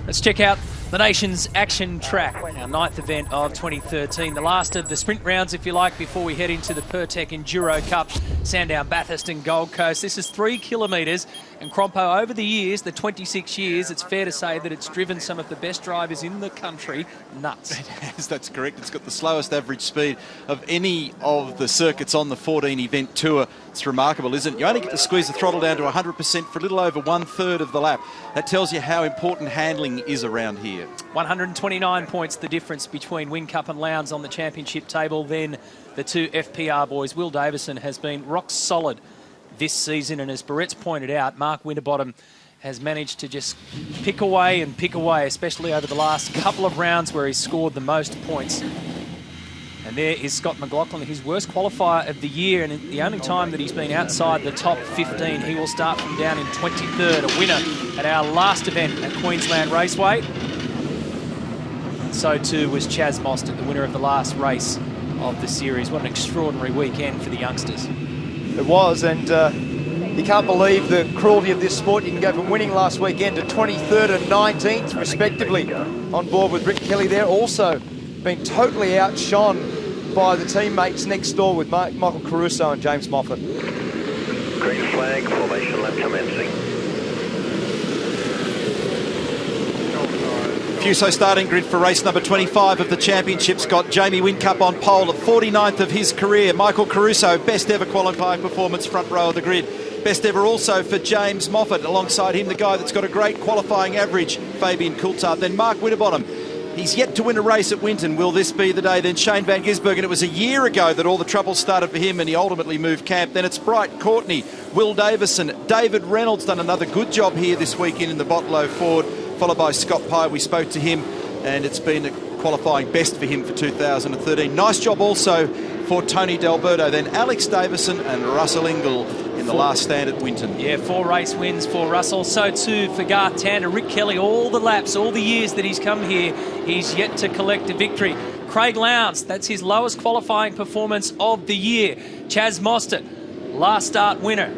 Let's check out the nation's action track, our 9th event of 2013. The last of the sprint rounds, if you like, before we head into the Pertec Enduro Cup, Sandown, Bathurst and Gold Coast. This is 3 kilometres, and Crompo, over the years, the 26 years, it's fair to say that it's driven some of the best drivers in the country nuts. It has, that's correct. It's got the slowest average speed of any of the circuits on the 14 event tour. It's remarkable, isn't it? You only get to squeeze the throttle down to 100% for a little over 1/3 of the lap. That tells you how important handling is around here. 129 points the difference between Whincup and Lowndes on the championship table. Then the two FPR boys. Will Davison has been rock solid this season, and as Barrett's pointed out, Mark Winterbottom has managed to just pick away, especially over the last couple of rounds where he's scored the most points. And there is Scott Mclaughlin, his worst qualifier of the year, and the only time that he's been outside the top 15. He will start from down in 23rd, a winner at our last event at Queensland Raceway. So too was Chaz Mostert, the winner of the last race of the series. What an extraordinary weekend for the youngsters. It was, and you can't believe the cruelty of this sport. You can go from winning last weekend to 23rd and 19th, respectively. On board with Rick Kelly there, also been totally outshone by the teammates next door with Michael Caruso and James Moffat. Green flag, formation lap commencing. Fuso starting grid for race number 25 of the championship's got Jamie Whincup on pole at 49th of his career. Michael Caruso, best ever qualifying performance, front row of the grid. Best ever also for James Moffat. Alongside him, the guy that's got a great qualifying average, Fabian Coulthard. Then Mark Winterbottom. He's yet to win a race at Winton. Will this be the day? Then Shane Van Gisbergen. It was a year ago that all the trouble started for him and he ultimately moved camp. Then it's Bright Courtney, Will Davison, David Reynolds done another good job here this weekend in the Botlow Ford, followed by Scott Pye. We spoke to him and it's been a qualifying best for him for 2013. Nice job also for Tony Delberto. Then Alex Davison and Russell Ingall in the last stand at Winton. Yeah, 4 race wins for Russell. So too for Garth Tander. Rick Kelly, all the laps, all the years that he's come here, he's yet to collect a victory. Craig Lowndes, that's his lowest qualifying performance of the year. Chaz Mostert, last start winner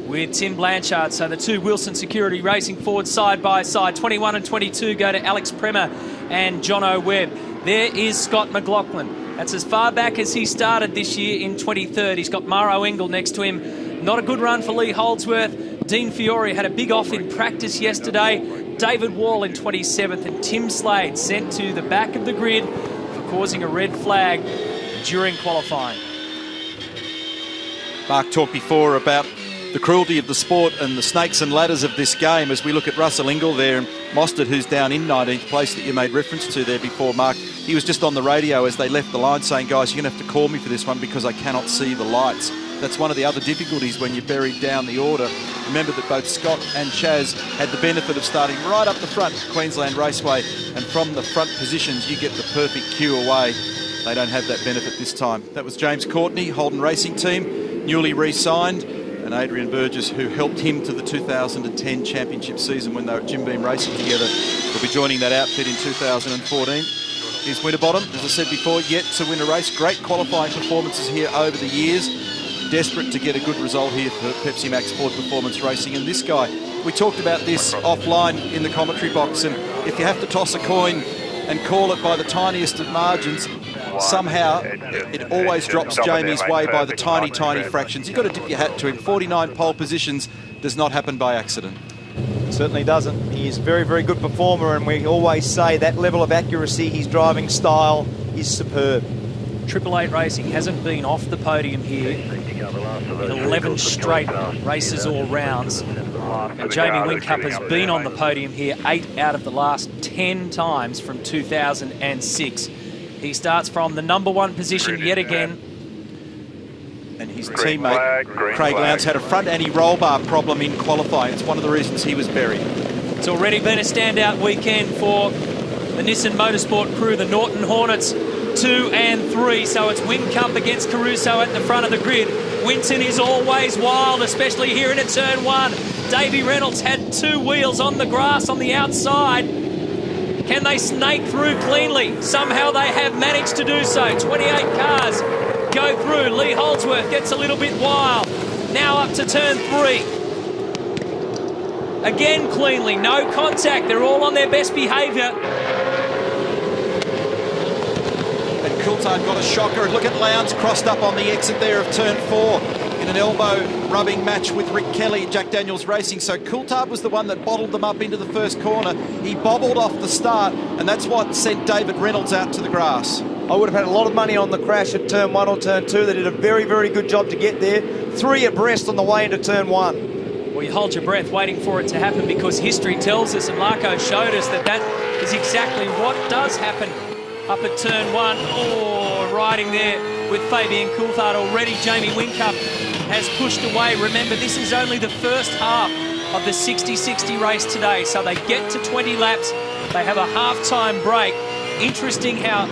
with Tim Blanchard. So the two Wilson Security racing forward side by side. 21 and 22 go to Alex Premer and Jono Webb. There is Scott Mclaughlin. That's as far back as he started this year in 23rd. He's got Maro Engel next to him. Not a good run for Lee Holdsworth. Dean Fiore had a big off in practice yesterday. David Wall in 27th, and Tim Slade sent to the back of the grid for causing a red flag during qualifying. Mark talked before about the cruelty of the sport and the snakes and ladders of this game as we look at Russell Ingall there and Mostert, who's down in 19th place that you made reference to there before, Mark. He was just on the radio as they left the line saying, guys, you're going to have to call me for this one because I cannot see the lights. That's one of the other difficulties when you're buried down the order. Remember that both Scott and Chaz had the benefit of starting right up the front at Queensland Raceway, and from the front positions you get the perfect cue away. They don't have that benefit this time. That was James Courtney, Holden Racing Team, newly re-signed, and Adrian Burgess, who helped him to the 2010 championship season when they were at Jim Beam Racing together. Will be joining that outfit in 2014. Here's Winterbottom, as I said before, yet to win a race. Great qualifying performances here over the years. Desperate to get a good result here for Pepsi Max Sport Performance Racing. And this guy, we talked about this offline in the commentary box, and if you have to toss a coin and call it by the tiniest of margins, somehow it always drops Jamie's way by the tiny, tiny fractions. You've got to tip your hat to him. 49 pole positions does not happen by accident. Certainly doesn't. He is a very, very good performer, and we always say that level of accuracy, his driving style is superb. Triple Eight Racing hasn't been off the podium here in 11 straight races or rounds. And Jamie Whincup has been on the podium here 8 out of the last 10 times from 2006. He starts from the #1 position yet again. And his teammate, Craig Lowndes, had a front anti-roll bar problem in qualifying. It's one of the reasons he was buried. It's already been a standout weekend for the Nissan Motorsport crew, the Norton Hornets 2 and 3. So it's Whincup against Caruso at the front of the grid. Winton is always wild, especially here in a turn 1. Davey Reynolds had 2 wheels on the grass on the outside. Can they snake through cleanly? Somehow they have managed to do so. 28 cars go through. Lee Holdsworth gets a little bit wild. Now up to turn 3. Again, cleanly, no contact. They're all on their best behaviour. And Coulthard got a shocker. And look at Lowndes crossed up on the exit there of turn 4 in an elbow rubbing match with Rick Kelly at Jack Daniels Racing. So Coulthard was the one that bottled them up into the first corner. He bobbled off the start, and that's what sent David Reynolds out to the grass. I would have had a lot of money on the crash at turn 1 or turn 2. They did a very, very good job to get there. 3 abreast on the way into turn 1. Well, you hold your breath waiting for it to happen, because history tells us, and Marco showed us, that that is exactly what does happen up at turn 1. Oh, riding there with Fabian Coulthard already. Jamie Whincup has pushed away. Remember, this is only the first half of the 60-60 race today, so they get to 20 laps. They have a half-time break. Interesting how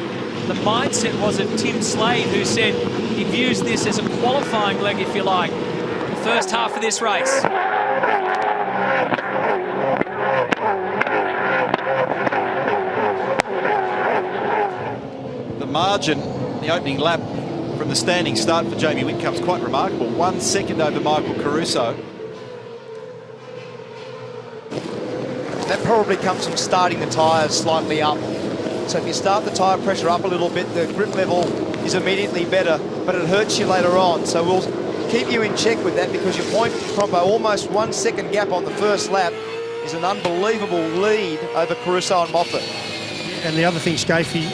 the mindset was of Tim Slade, who said he views this as a qualifying leg, if you like, the first half of this race. The margin, the opening lap from the standing start for Jamie Whincup is quite remarkable. 1 second over Michael Caruso. That probably comes from starting the tyres slightly up. So if you start the tyre pressure up a little bit, the grip level is immediately better, but it hurts you later on. So we'll keep you in check with that, because your point, Crompo, almost 1 second gap on the first lap is an unbelievable lead over Caruso and Moffat. And the other thing, Scafie,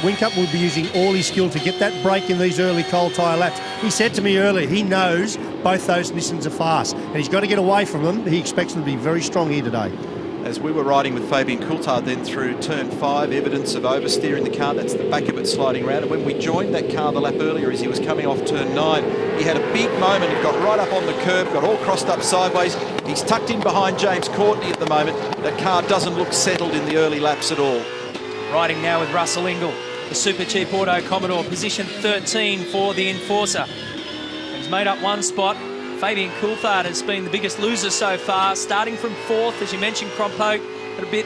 Whincup will be using all his skill to get that break in these early cold tyre laps. He said to me earlier, he knows both those Nissans are fast, and he's got to get away from them. He expects them to be very strong here today. As we were riding with Fabian Coulthard then through turn 5, evidence of oversteer in the car. That's the back of it sliding around. And when we joined that car the lap earlier, as he was coming off turn 9, he had a big moment. He got right up on the curb, got all crossed up sideways. He's tucked in behind James Courtney at the moment. That car doesn't look settled in the early laps at all. Riding now with Russell Ingall, the Super Cheap Auto Commodore, position 13 for the Enforcer. He's made up 1 spot. Fabian Coulthard has been the biggest loser so far, starting from 4th, as you mentioned, Crompo, but a bit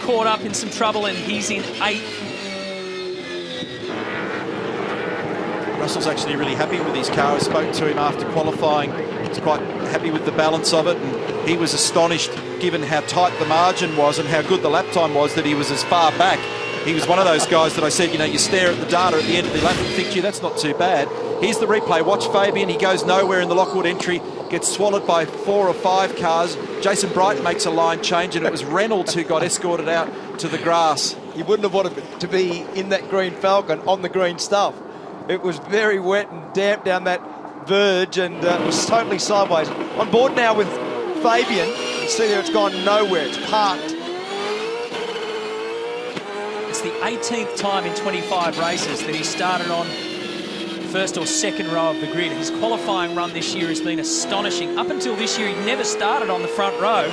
caught up in some trouble, and he's in 8th. Russell's actually really happy with his car. I spoke to him after qualifying. He's quite happy with the balance of it, and he was astonished, given how tight the margin was and how good the lap time was, that he was as far back. He was one of those guys that I said, you know, you stare at the data at the end of the lap and think, gee, that's not too bad. Here's the replay. Watch Fabian. He goes nowhere in the Lockwood entry, gets swallowed by 4 or 5 cars. Jason Bright makes a line change, and it was Reynolds who got escorted out to the grass. You wouldn't have wanted to be in that green Falcon on the green stuff. It was very wet and damp down that verge, and it was totally sideways. On board now with Fabian. You see there, it's gone nowhere. It's parked. It's the 18th time in 25 races that he started on first or second row of the grid. His qualifying run this year has been astonishing. Up until this year, he never started on the front row.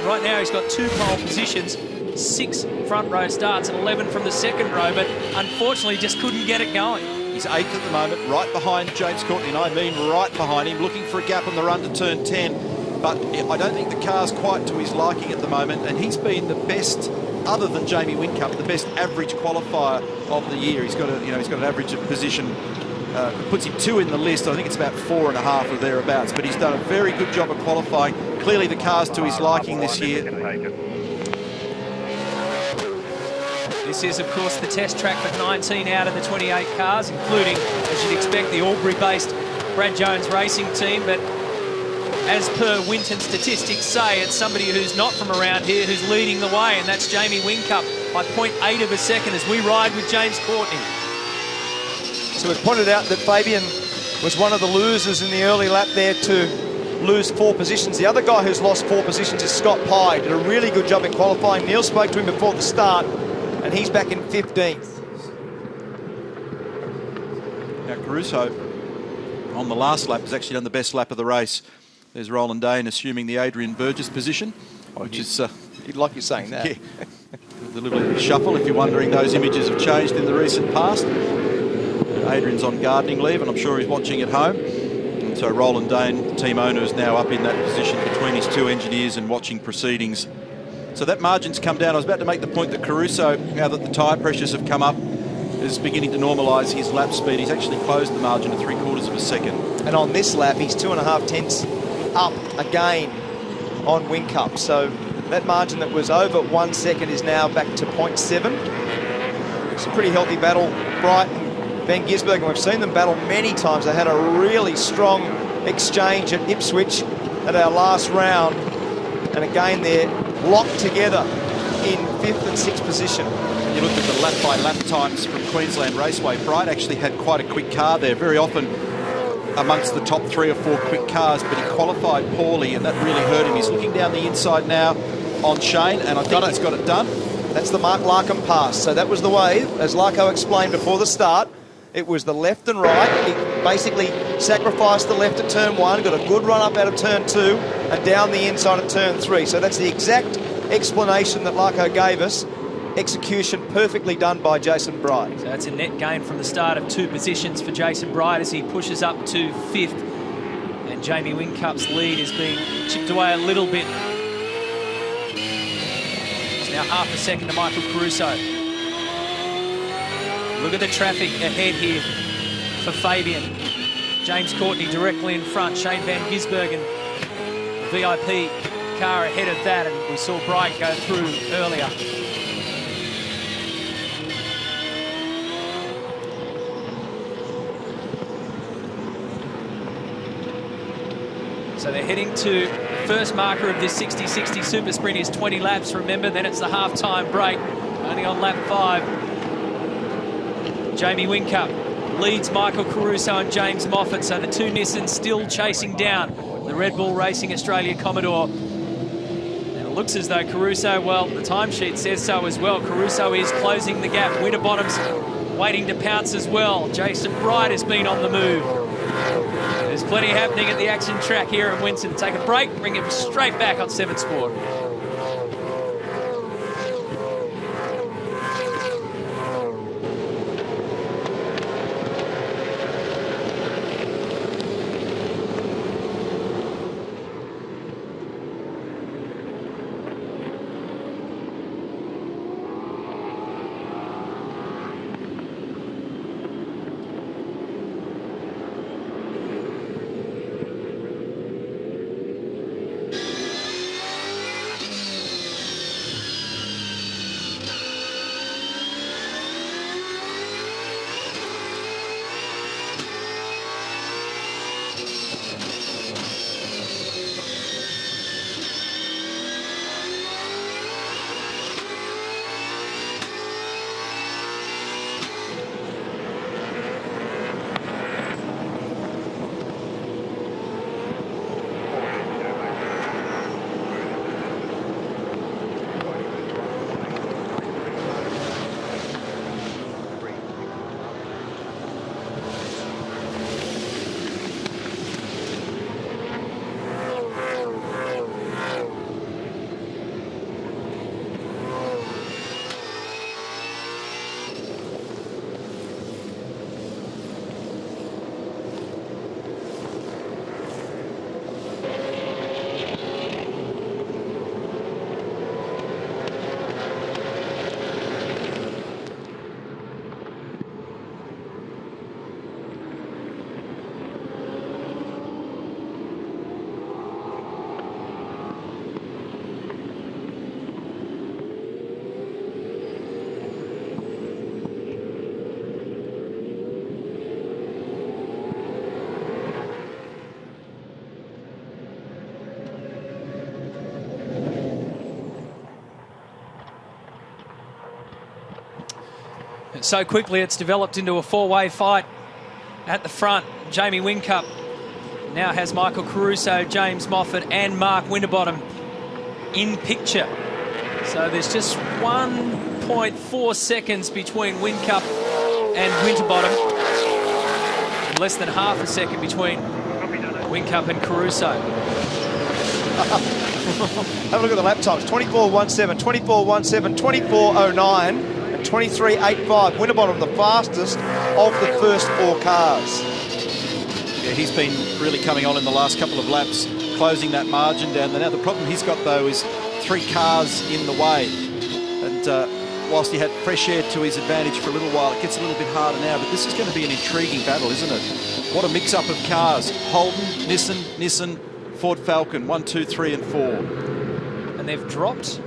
Right now, he's got 2 pole positions, 6 front row starts, and 11 from the second row, but unfortunately just couldn't get it going. He's 8th at the moment, right behind James Courtney, and I mean right behind him, looking for a gap on the run to turn 10. But I don't think the car's quite to his liking at the moment, and he's been the best, other than Jamie Whincup, the best average qualifier of the year. He's got he's got an average of position. Puts him 2 in the list. I think it's about 4.5 or thereabouts, but he's done a very good job of qualifying. Clearly the car's to his liking this year. This is, of course, the test track for 19 out of the 28 cars, including, as you'd expect, the Albury-based Brad Jones racing team. But as per Winton statistics say, it's somebody who's not from around here who's leading the way, and that's Jamie Whincup by 0.8 of a second as we ride with James Courtney. So we've pointed out that Fabian was one of the losers in the early lap there to lose 4 positions. The other guy who's lost 4 positions is Scott Pye. Did a really good job in qualifying. Neil spoke to him before the start, and he's back in 15th. Now Caruso, on the last lap, has actually done the best lap of the race. There's Roland Dane assuming the Adrian Burgess position, which is... You'd like you saying that. Yeah. A little bit of a shuffle if you're wondering. Those images have changed in the recent past. Adrian's on gardening leave, and I'm sure he's watching at home. And so Roland Dane, the team owner, is now up in that position between his 2 engineers and watching proceedings. So that margin's come down. I was about to make the point that Caruso, now that the tyre pressures have come up, is beginning to normalise his lap speed. He's actually closed the margin to 3/4 of a second. And on this lap, he's 2.5 tenths up again on Wincup. So that margin that was over 1 second is now back to 0.7. It's a pretty healthy battle. Bright and Van Gisbergen, we've seen them battle many times. They had a really strong exchange at Ipswich at our last round. And again, they're locked together in 5th and 6th position. You look at the lap-by-lap times from Queensland Raceway. Bright actually had quite a quick car there, very often amongst the top 3 or 4 quick cars, but he qualified poorly, and that really hurt him. He's looking down the inside now on Shane, and I think he's got it done. That's the Mclaughlin pass. So that was the way, as Larko explained before the start, it was the left and right. He basically sacrificed the left at turn 1, got a good run up out of turn 2, and down the inside at turn 3. So that's the exact explanation that Larko gave us. Execution perfectly done by Jason Bright. So that's a net gain from the start of 2 positions for Jason Bright as he pushes up to 5th. And Jamie Wincup's lead is being chipped away a little bit. It's now half a second to Michael Caruso. Look at the traffic ahead here for Fabian. James Courtney directly in front. Shane Van Gisbergen, VIP car ahead of that, and we saw Bright go through earlier. So they're heading to the first marker of this 60-60 Super Sprint is 20 laps. Remember, then it's the half-time break, only on lap 5. Jamie Wincup leads Michael Caruso and James Moffat, so the 2 Nissans still chasing down the Red Bull Racing Australia Commodore. And it looks as though Caruso, well, the timesheet says so as well. Caruso is closing the gap. Winterbottom's waiting to pounce as well. Jason Bright has been on the move. There's plenty happening at the action track here at Winton. Take a break, bring him straight back on 7 Sport. So quickly it's developed into a 4-way fight at the front. Jamie Wincup now has Michael Caruso, James Moffat and Mark Winterbottom in picture. So there's just 1.4 seconds between Wincup and Winterbottom. And less than half a second between Wincup and Caruso. Have a look at the lap times. 24.17, 24.17, 24.09. 23.85. Winterbottom the fastest of the first 4 cars. Yeah, he's been really coming on in the last couple of laps, closing that margin down. Now the problem he's got though is 3 cars in the way, and whilst he had fresh air to his advantage for a little while, it gets a little bit harder now. But this is going to be an intriguing battle, isn't it? What a mix-up of cars. Holden, Nissan, Ford Falcon, 1, 2, 3 and 4. And they've dropped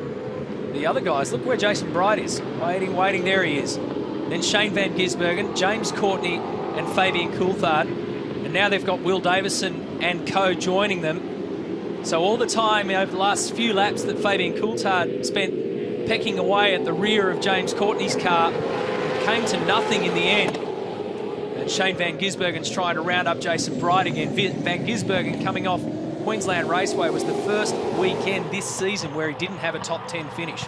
the other guys. Look where Jason Bright is. Waiting, there he is. Then Shane Van Gisbergen, James Courtney and Fabian Coulthard. And now they've got Will Davison and co joining them. So all the time over the last few laps that Fabian Coulthard spent pecking away at the rear of James Courtney's car, came to nothing in the end. And Shane Van Gisbergen's trying to round up Jason Bright again. Van Gisbergen coming off Queensland Raceway was the first weekend this season where he didn't have a top 10 finish.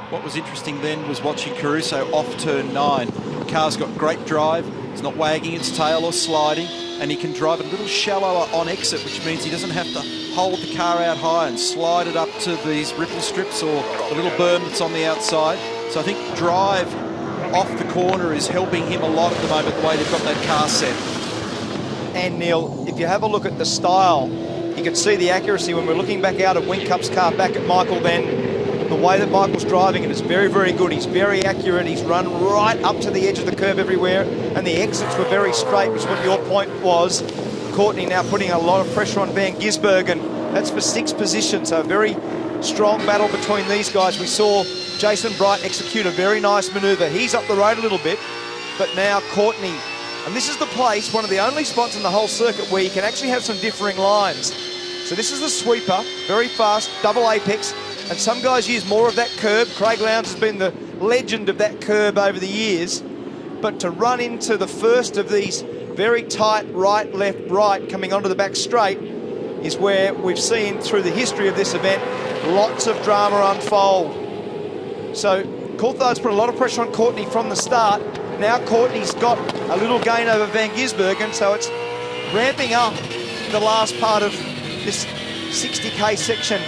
What was interesting then was watching Caruso off turn 9. The car's got great drive. It's not wagging its tail or sliding, and he can drive it a little shallower on exit, which means he doesn't have to hold the car out high and slide it up to these ripple strips or the little berm that's on the outside. So I think drive off the corner is helping him a lot at the moment, the way they've got that car set. And Neil, if you have a look at the style, you can see the accuracy when we're looking back out of Whincup's car back at Michael then. The way that Michael's driving it is very, very good. He's very accurate. He's run right up to the edge of the curve everywhere. And the exits were very straight, which is what your point was. Courtney now putting a lot of pressure on Van Gisbergen. That's for 6th position. So a very strong battle between these guys. We saw Jason Bright execute a very nice manoeuvre. He's up the road a little bit. But now Courtney. And this is the place, one of the only spots in the whole circuit where you can actually have some differing lines. So this is the sweeper, very fast, double apex, and some guys use more of that curb. Craig Lowndes has been the legend of that curb over the years. But to run into the first of these very tight right, left, right coming onto the back straight is where we've seen through the history of this event lots of drama unfold. So Coulthard's put a lot of pressure on Courtney from the start. Now Courtney's got a little gain over Van Gisbergen, so it's ramping up the last part of this 60k section.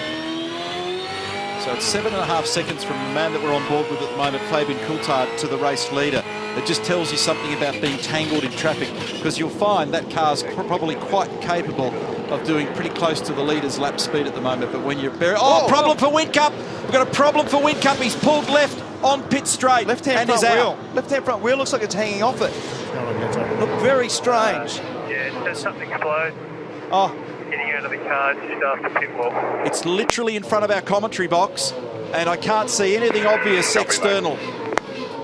So it's 7.5 seconds from the man that we're on board with at the moment, Fabian Coulthard, to the race leader. It just tells you something about being tangled in traffic, because you'll find that car's probably quite capable of doing pretty close to the leader's lap speed at the moment. But when you're buried... Oh, problem for Wincup! We've got a problem for Wincup. He's pulled left on pit straight. Left-hand front wheel. Left-hand front wheel looks like it's hanging off it. Look very strange. Yeah, there's something slow. Oh. Getting out of the car just after pit wall. It's literally in front of our commentary box, and I can't see anything obvious external.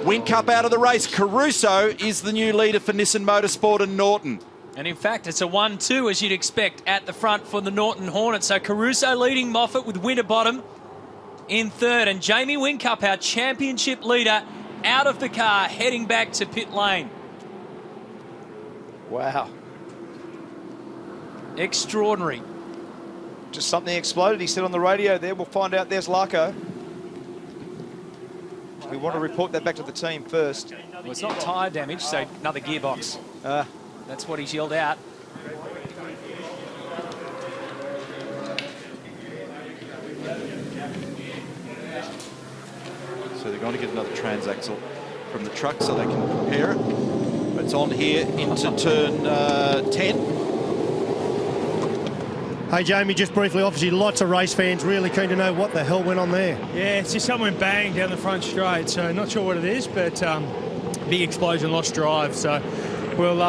Wincup out of the race. Caruso is the new leader for Nissan Motorsport and Norton. And in fact, it's a 1-2 as you'd expect at the front for the Norton Hornet. So Caruso leading Moffat with Winterbottom in 3rd. And Jamie Wincup, our championship leader, out of the car, heading back to pit lane. Wow. Extraordinary. Just something exploded, he said on the radio there. We'll find out. There's Larko. We want to report that back to the team first. Well, it's not tyre damage, so another gearbox. That's what he's yelled out. So they're going to get another transaxle from the truck so they can prepare it. But it's on here into turn 10. Hey, Jamie, just briefly, obviously lots of race fans really keen to know what the hell went on there. Yeah, it's just something went bang down the front straight, so not sure what it is, but big explosion, lost drive, so we'll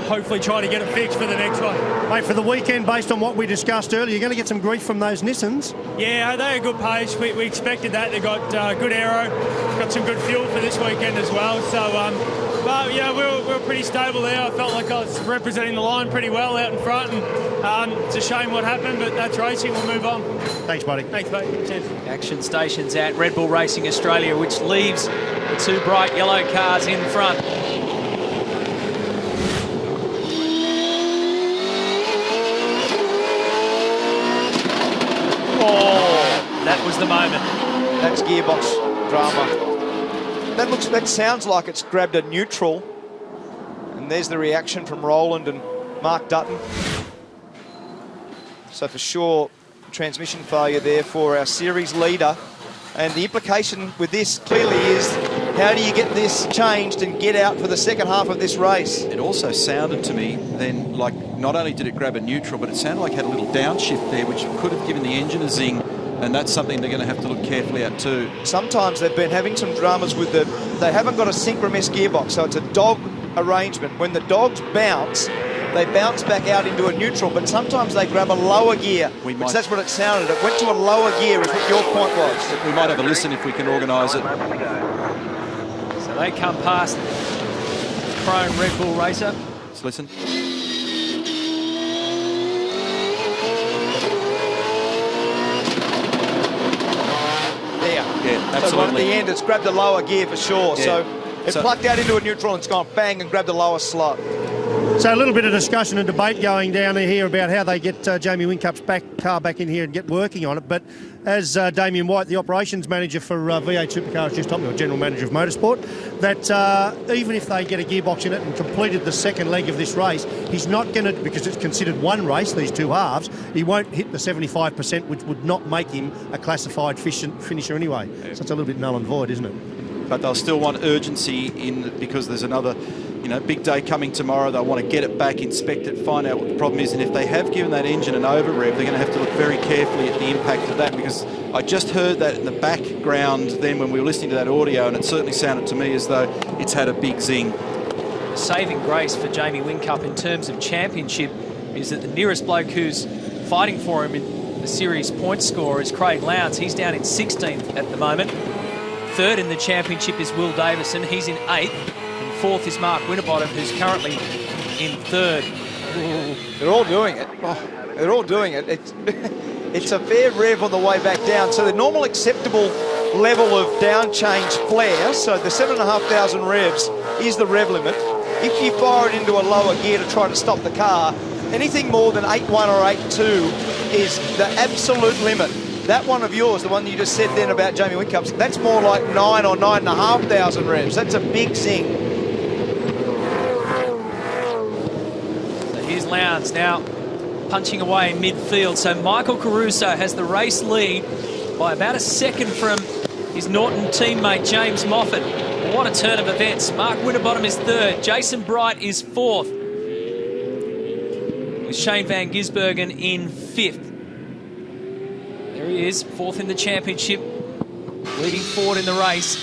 hopefully try to get it fixed for the next one. Mate, for the weekend, based on what we discussed earlier, you're going to get some grief from those Nissans. Yeah, they're a good pace. We expected that. They got good aero, got some good fuel for this weekend as well, so but yeah, we were pretty stable there. I felt like I was representing the line pretty well out in front, and it's a shame what happened, but that's racing. We'll move on. Thanks, buddy. Thanks, mate. Cheers. Action stations at Red Bull Racing Australia, which leaves the 2 bright yellow cars in front. Oh, that was the moment. That's gearbox drama. That sounds like it's grabbed a neutral. And there's the reaction from Roland and Mark Dutton. So for sure, transmission failure there for our series leader. And the implication with this clearly is, how do you get this changed and get out for the second half of this race? It also sounded to me then like not only did it grab a neutral, but it sounded like it had a little downshift there, which could have given the engine a zing. And that's something they're going to have to look carefully at too. Sometimes they've been having some dramas with they haven't got a synchronous gearbox, so it's a dog arrangement. When the dogs bounce, they bounce back out into a neutral, but sometimes they grab a lower gear, We which might- that's what it sounded. It went to a lower gear is what your point was. We might have a listen if we can organise it. So they come past Chrome Red Bull Racer. Let's listen. There. Yeah, So at absolutely. the end, it's grabbed a lower gear for sure. Yeah. So it So- plucked out into a neutral and it's gone bang and grabbed the lower slot. So a little bit of discussion and debate going down here about how they get Jamie Whincup's car back in here and get working on it. But as Damien White, the operations manager for V8 Supercars, just told me, or general manager of motorsport, that even if they get a gearbox in it and completed the second leg of this race, he's not going to, because it's considered one race, these two halves, he won't hit the 75%, which would not make him a classified finisher anyway. So it's a little bit null and void, isn't it? But they'll still want urgency in because there's another, big day coming tomorrow. They'll want to get it back, inspect it, find out what the problem is. And if they have given that engine an over rev, they're going to have to look very carefully at the impact of that, because I just heard that in the background then when we were listening to that audio, and it certainly sounded to me as though it's had a big zing. Saving grace for Jamie Whincup in terms of championship is that the nearest bloke who's fighting for him in the series point score is Craig Lowndes. He's down in 16th at the moment. Third in the championship is Will Davison. He's in 8th. And 4th is Mark Winterbottom, who's currently in 3rd. They're all doing it. They're all doing it. It's a fair rev on the way back down. So the normal acceptable level of down change flare, so the 7,500 revs is the rev limit. If you fire it into a lower gear to try to stop the car, anything more than 8.1 or 8.2 is the absolute limit. That one of yours, the one you just said then about Jamie Whincup's, that's more like 9 or 9,500 revs. That's a big zing. So here's Lowndes now punching away in midfield. So Michael Caruso has the race lead by about a second from his Norton teammate James Moffat. What a turn of events. Mark Winterbottom is 3rd. Jason Bright is 4th. With Shane Van Gisbergen in 5th. There he is, 4th in the championship, leading forward in the race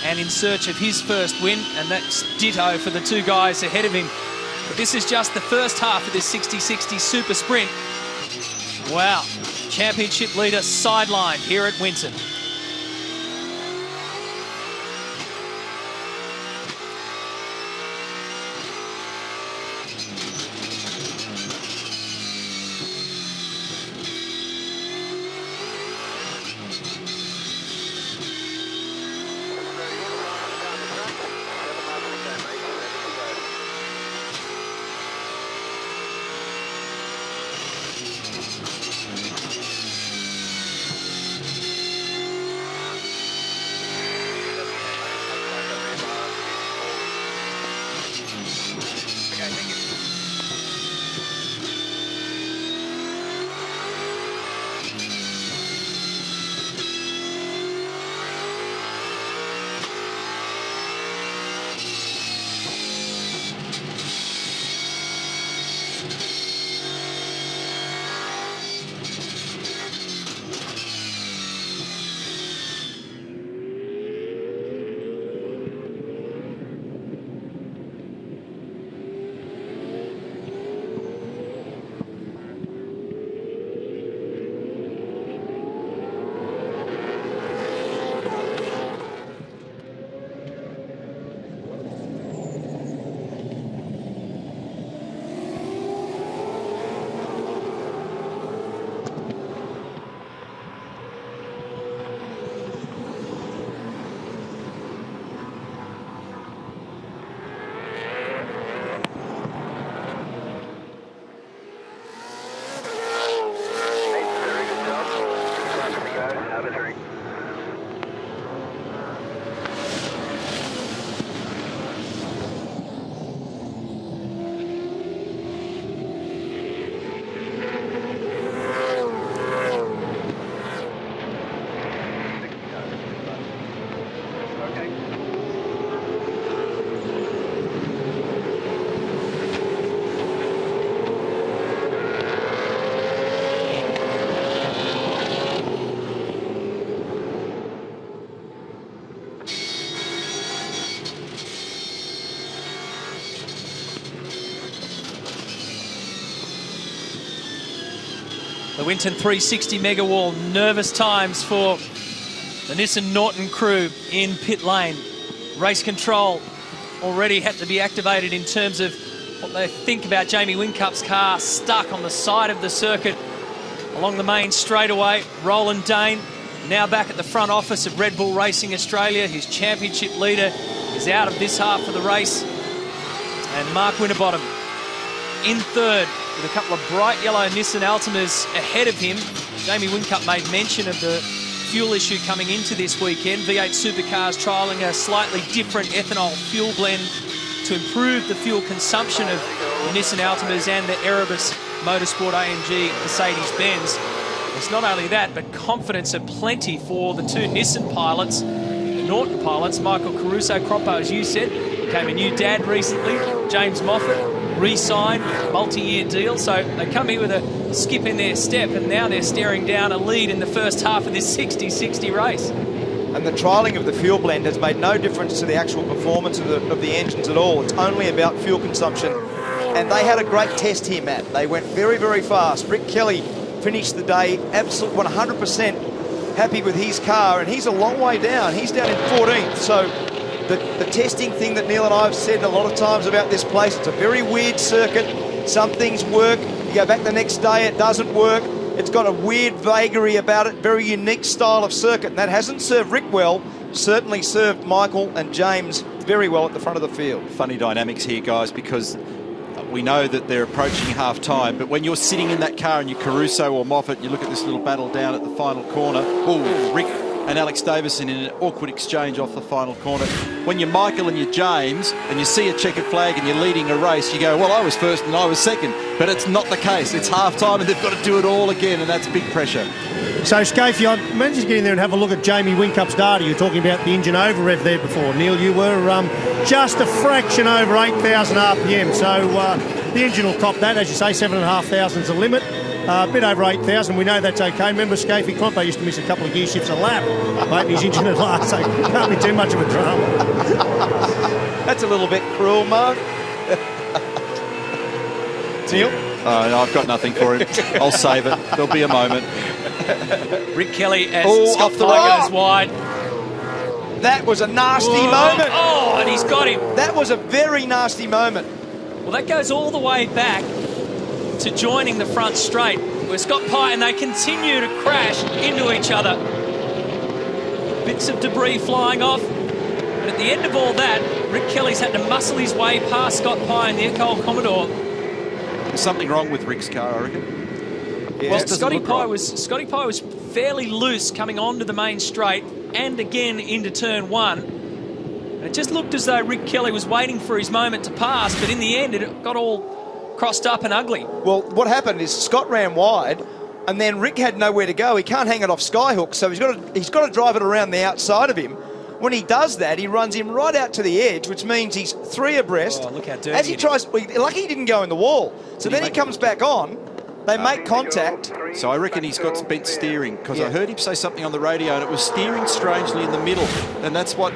and in search of his first win, and that's ditto for the two guys ahead of him. But this is just the first half of this 60-60 super sprint. Wow, championship leader sidelined here at Winton. Winton 360 mega wall, nervous times for the Nissan Norton crew in pit lane. Race control already had to be activated in terms of what they think about Jamie Whincup's car stuck on the side of the circuit along the main straightaway. Roland Dane now back at the front office of Red Bull Racing Australia. His championship leader is out of this half of the race. And Mark Winterbottom in third with a couple of bright yellow Nissan Altimas ahead of him. Jamie Whincup made mention of the fuel issue coming into this weekend. V8 Supercars trialling a slightly different ethanol fuel blend to improve the fuel consumption of the Nissan Altimas and the Erebus Motorsport AMG Mercedes-Benz. It's not only that, but confidence aplenty for the two Nissan pilots, the Norton pilots. Michael Caruso, Croppo, as you said, became a new dad recently. James Moffat re-signed, multi-year deal. So they come here with a skip in their step, and now they're staring down a lead in the first half of this 60-60 race. And the trialling of the fuel blend has made no difference to the actual performance of the engines at all. It's only about fuel consumption. And they had a great test here, Matt. They went very, very fast. Rick Kelly finished the day absolutely 100% happy with his car, and he's a long way down. He's down in 14th. So the testing thing that Neil and I have said a lot of times about this place, it's a very weird circuit. Some things work. You go back the next day, it doesn't work. It's got a weird vagary about it, very unique style of circuit, and that hasn't served Rick well, certainly served Michael and James very well at the front of the field. Funny dynamics here, guys, because we know that they're approaching half-time, but when you're sitting in that car and you're Caruso or Moffat, you look at this little battle down at the final corner. Oh, Rick and Alex Davison in an awkward exchange off the final corner. When you're Michael and you're James and you see a checkered flag and you're leading a race, you go, well, I was first and I was second. But it's not the case. It's half-time and they've got to do it all again, and that's big pressure. So, Scafie, I managed to get in there and have a look at Jamie Whincup's data. You were talking about the engine over rev there before. Neil, you were just a fraction over 8,000 RPM. So the engine will cop that. As you say, 7,500 is the limit. A bit over 8,000. We know that's okay. Remember, Scafie Clompo used to miss a couple of gear shifts a lap, mate, his engine at last, so can't be too much of a drama. That's a little bit cruel, Mark. Neil? Oh, no, I've got nothing for him. I'll save it. There'll be a moment. Rick Kelly as Scott Flag goes wide. That was a nasty moment. Oh, and he's got him. That was a very nasty moment. Well, that goes all the way back to joining the front straight, where Scott Pye and they continue to crash into each other. Bits of debris flying off. But at the end of all that, Rick Kelly's had to muscle his way past Scott Pye and the Ecole Commodore. There's something wrong with Rick's car, I reckon. Yeah, Well, Scotty Pye was fairly loose coming onto the main straight and again into turn one. And it just looked as though Rick Kelly was waiting for his moment to pass, but in the end it got all crossed up and ugly. Well, what happened is Scott ran wide, and then Rick had nowhere to go. He can't hang it off Skyhook, so he's got to drive it around the outside of him. When he does that, he runs him right out to the edge, which means he's three abreast. Oh, look how dirty as he tries, lucky he didn't go in the wall. So then he comes back on. They make contact. So I reckon he's got bent steering, because I heard him say something on the radio and it was steering strangely in the middle, and that's what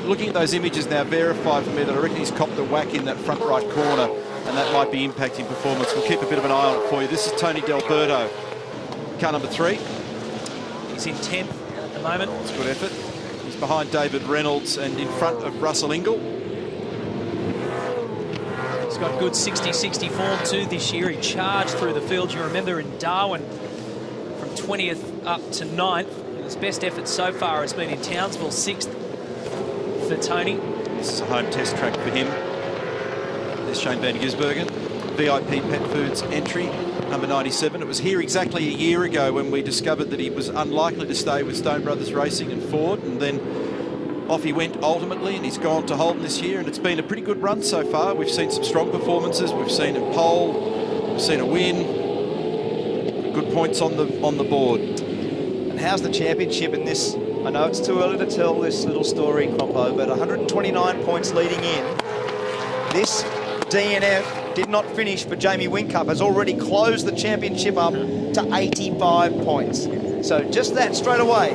looking at those images now verify for me that I reckon he's copped a whack in that front right corner, and that might be impacting performance. We'll keep a bit of an eye on it for you. This is Tony Delberto, car number 3. He's in 10th at the moment. It's good effort. He's behind David Reynolds and in front of Russell Ingall. He's got good 60-60 form too this year. He charged through the field, you remember, in Darwin from 20th up to 9th. And his best effort so far has been in Townsville, 6th for Tony. This is a home test track for him. There's Shane Van Gisbergen, VIP Pet Foods entry, number 97. It was here exactly a year ago when we discovered that he was unlikely to stay with Stone Brothers Racing and Ford, and then off he went ultimately, and he's gone to Holden this year, and it's been a pretty good run so far. We've seen some strong performances. We've seen a pole, we've seen a win. Good points on the board. And how's the championship in this? I know it's too early to tell this little story, Croppo, but 129 points leading in. This DNF did not finish, but Jamie Whincup has already closed the championship up to 85 points. So just that straight away,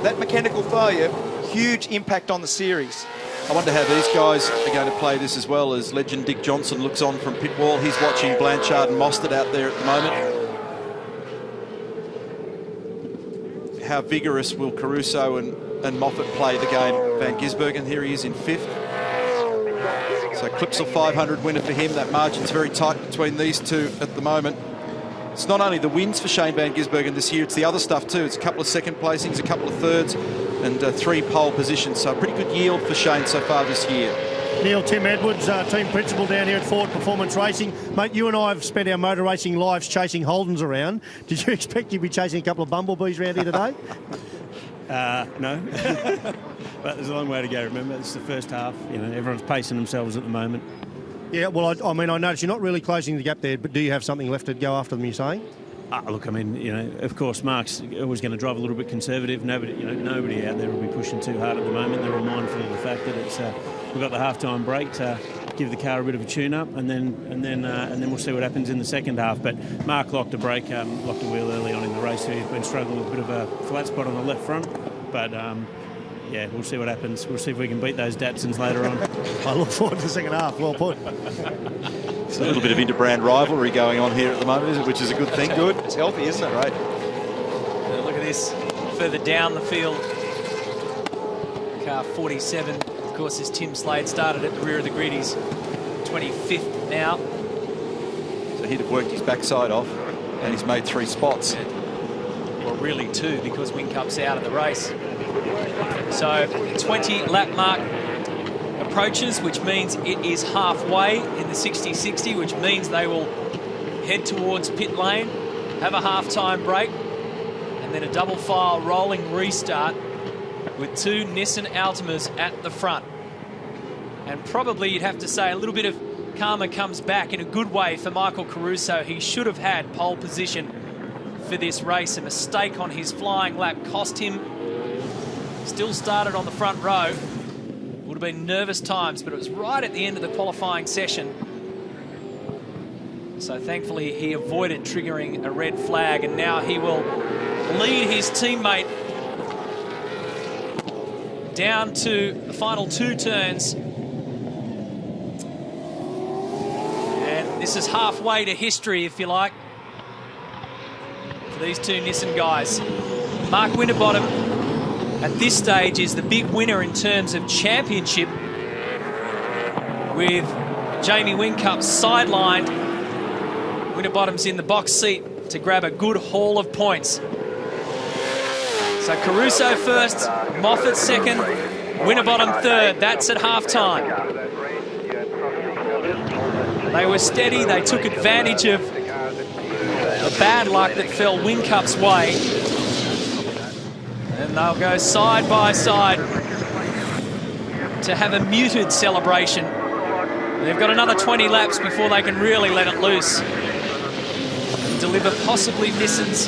that mechanical failure, huge impact on the series. I wonder how these guys are going to play this as well, as legend Dick Johnson looks on from pit wall. He's watching Blanchard and Mostert out there at the moment. how vigorous will Caruso and Moffat play the game. Van Gisbergen, here he is in 5th. So Clipsal 500 winner for him. That margin's very tight between these two at the moment. It's not only the wins for Shane Van Gisbergen this year, it's the other stuff too. It's a couple of second placings, a couple of thirds, and 3 pole positions. So a pretty good yield for Shane so far this year. Neil, Tim Edwards, team principal down here at Ford Performance Racing. Mate, you and I have spent our motor racing lives chasing Holdens around. Did you expect you'd be chasing a couple of bumblebees around here today? No. But there's a long way to go, remember. It's the first half. You know, everyone's pacing themselves at the moment. Yeah, well, I mean, I noticed you're not really closing the gap there, but do you have something left to go after them, you're saying? Look, I mean, you know, of course, Mark's always going to drive a little bit conservative. Nobody out there will be pushing too hard at the moment. They're all mindful of the fact that it's we've got the half-time break to give the car a bit of a tune-up, and then we'll see what happens in the second half. But Mark locked a brake, locked a wheel early on in the race. He's been struggling with a bit of a flat spot on the left front, but. Yeah, we'll see what happens. We'll see if we can beat those Datsuns later on. I look forward to the second half. Well put. There's a little bit of inter-brand rivalry going on here at the moment, which is a good thing. Good. It's healthy, isn't it? Right. Look at this. Further down the field. Car 47, of course, is Tim Slade. Started at the rear of the grid. He's 25th now. So he'd have worked his backside off, and he's made 3 spots. Well, really 2, because Wincup's out of the race. So 20 lap mark approaches, which means it is halfway in the 60-60, which means they will head towards pit lane, have a half-time break, and then a double file rolling restart with 2 Nissan Altimas at the front. And probably you'd have to say a little bit of karma comes back in a good way for Michael Caruso. He should have had pole position for this race. A mistake on his flying lap cost him. Still started on the front row. Would have been nervous times, but it was right at the end of the qualifying session. So thankfully he avoided triggering a red flag, and now he will lead his teammate down to the final 2 turns. And this is halfway to history, if you like, for these 2 Nissan guys. Mark Winterbottom at this stage is the big winner in terms of championship, with Jamie Whincup sidelined. Winterbottom's in the box seat to grab a good haul of points. So Caruso first, Moffat second, Winterbottom third. That's at halftime. They were steady. They took advantage of the bad luck that fell Wincup's way. And they'll go side by side to have a muted celebration. They've got another 20 laps before they can really let it loose and deliver possibly Nissan's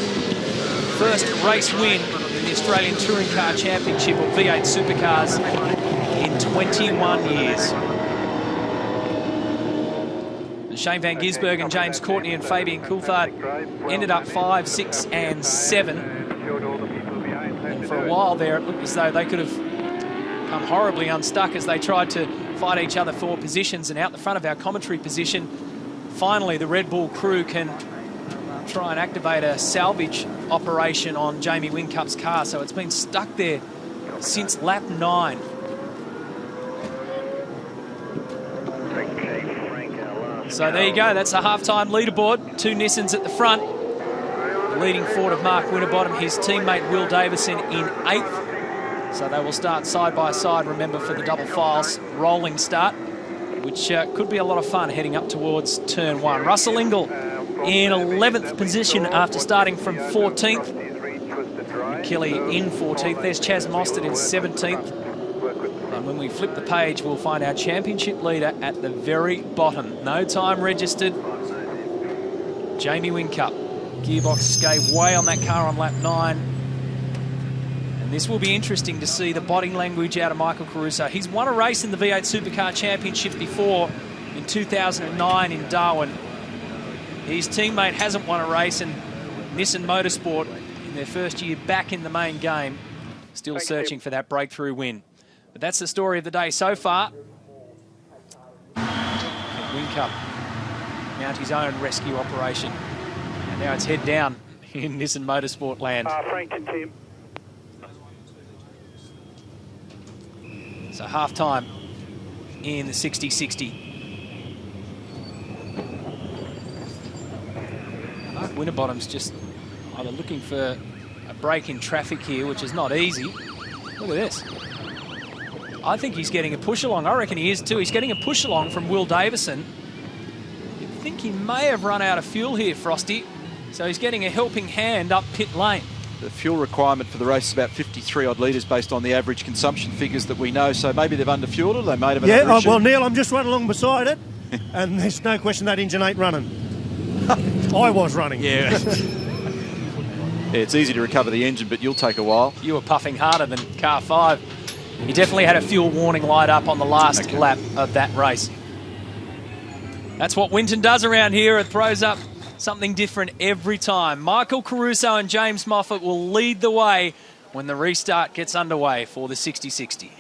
first race win in the Australian Touring Car Championship, or V8 Supercars, in 21 years. Shane Van Gisbergen, James Courtney and Fabian Coulthard ended up 5, 6 and 7. And for a while there, it looked as though they could have come horribly unstuck as they tried to fight each other for positions. And out the front of our commentary position, finally the Red Bull crew can try and activate a salvage operation on Jamie Wincup's car. So it's been stuck there since lap 9. So there you go, that's a half-time leaderboard. 2 Nissans at the front. The leading Ford of Mark Winterbottom, his teammate Will Davison in 8th. So they will start side by side, remember, for the double files rolling start, which could be a lot of fun heading up towards turn 1. Russell Ingall in 11th position after starting from 14th. Kelly in 14th. There's Chaz Mostert in 17th. And when we flip the page, we'll find our championship leader at the very bottom. No time registered. Jamie Whincup. Gearbox gave way on that car on lap 9. And this will be interesting to see the body language out of Michael Caruso. He's won a race in the V8 Supercar Championship before in 2009 in Darwin. His teammate hasn't won a race, and Nissan Motorsport, in their first year back in the main game, still searching for that breakthrough win. But that's the story of the day so far. Whincup mount his own rescue operation. And now it's head down in Nissan Motorsport land. Frank and Tim. So half-time in the 60-60. Mark Winterbottom's just either looking for a break in traffic here, which is not easy. Look at this. I think he's getting a push-along. I reckon he is too. He's getting a push-along from Will Davison. You'd think he may have run out of fuel here, Frosty. So he's getting a helping hand up pit lane. The fuel requirement for the race is about 53 odd litres based on the average consumption figures that we know. So maybe they've underfueled it. They may have another issue. Well, Neil, I'm just running along beside it, and there's no question that engine ain't running. I was running. Yeah. Yeah, it's easy to recover the engine, but you'll take a while. You were puffing harder than car 5. He definitely had a fuel warning light up on the last lap of that race. That's what Winton does around here. It throws up something different every time. Michael Caruso and James Moffat will lead the way when the restart gets underway for the 60-60.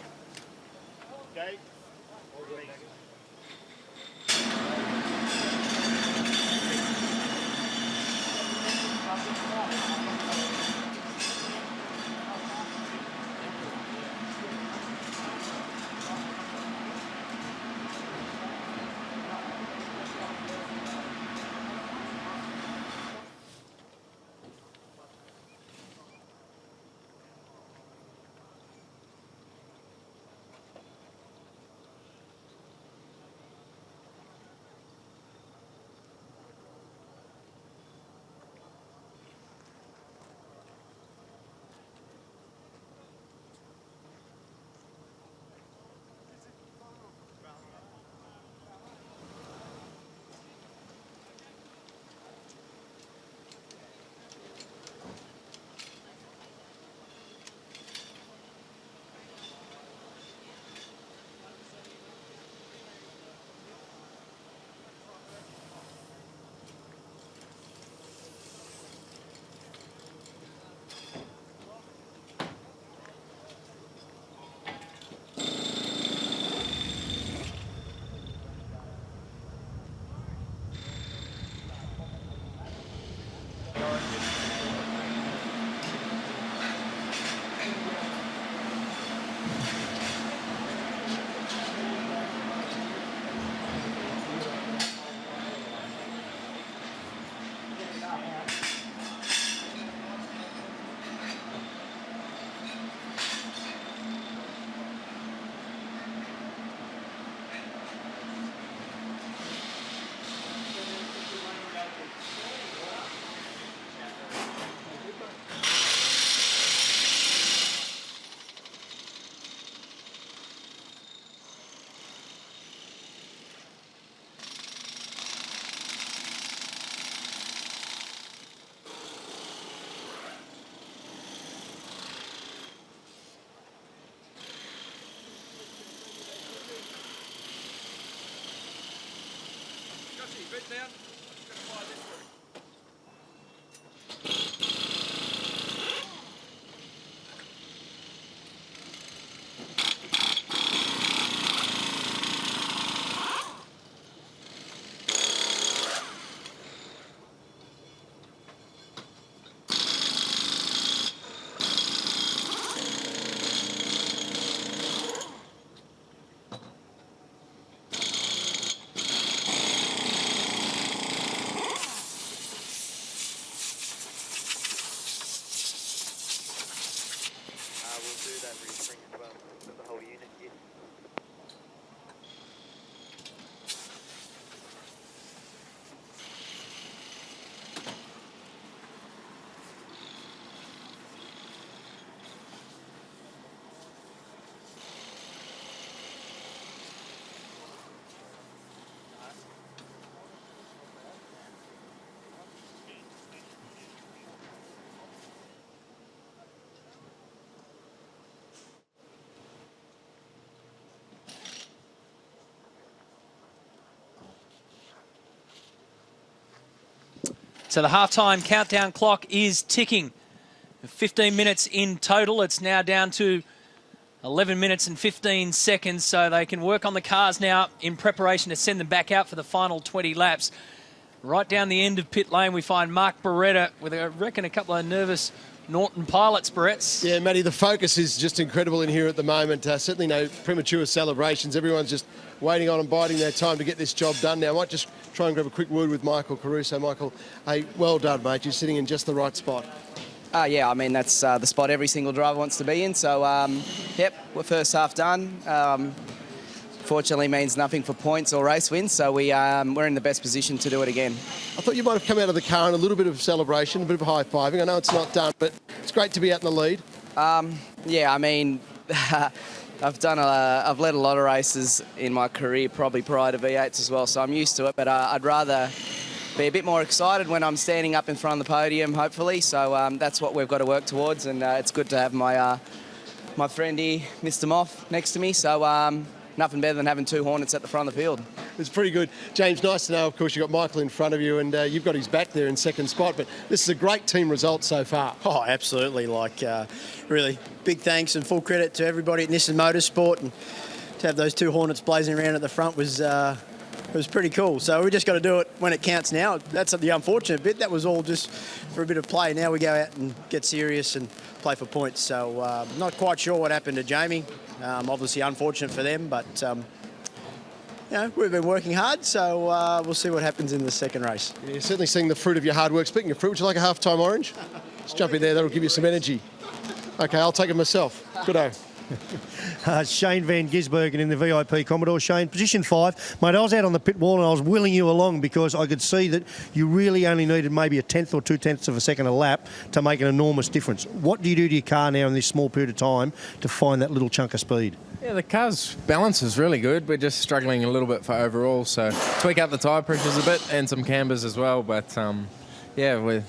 So the halftime countdown clock is ticking. 15 minutes in total. It's now down to 11 minutes and 15 seconds, so they can work on the cars now in preparation to send them back out for the final 20 laps. Right down the end of pit lane, we find Mark Beretta with, I reckon, a couple of nervous Norton pilots, Brett. Yeah, Matty, the focus is just incredible in here at the moment. Certainly no premature celebrations. Everyone's just waiting on and biding their time to get this job done now. I might just try and grab a quick word with Michael Caruso. Michael, hey, well done, mate. You're sitting in just the right spot. Yeah, I mean, that's the spot every single driver wants to be in. So, yep, we're first half done. Fortunately means nothing for points or race wins, so we're in the best position to do it again. I thought you might have come out of the car in a little bit of celebration, a bit of high-fiving. I know it's not done, but it's great to be out in the lead. Yeah, I mean, I've led a lot of races in my career, probably prior to V8s as well, so I'm used to it, but I'd rather be a bit more excited when I'm standing up in front of the podium, hopefully, so that's what we've got to work towards, and it's good to have my friend here, Mr. Moff, next to me, so nothing better than having two Hornets at the front of the field. It's pretty good. James, nice to know, of course, you've got Michael in front of you and you've got his back there in second spot, but this is a great team result so far. Oh, absolutely. Really big thanks and full credit to everybody at Nissan Motorsport, and to have those two Hornets blazing around at the front was pretty cool. So we just got to do it when it counts now. That's the unfortunate bit. That was all just for a bit of play. Now we go out and get serious and play for points. So not quite sure what happened to Jamie. Obviously unfortunate for them, but we've been working hard, so we'll see what happens in the second race. Yeah, you're certainly seeing the fruit of your hard work. Speaking of fruit, would you like a half-time orange? Just jump in there, that'll give you some energy. Okay, I'll take it myself. Good-o. Shane Van Gisbergen in the VIP Commodore. Shane, position 5. Mate, I was out on the pit wall and I was willing you along because I could see that you really only needed maybe a tenth or 2/10 of a second a lap to make an enormous difference. What do you do to your car now in this small period of time to find that little chunk of speed? Yeah, the car's balance is really good. We're just struggling a little bit for overall, so tweak up the tyre pressures a bit and some cambers as well, but yeah, we're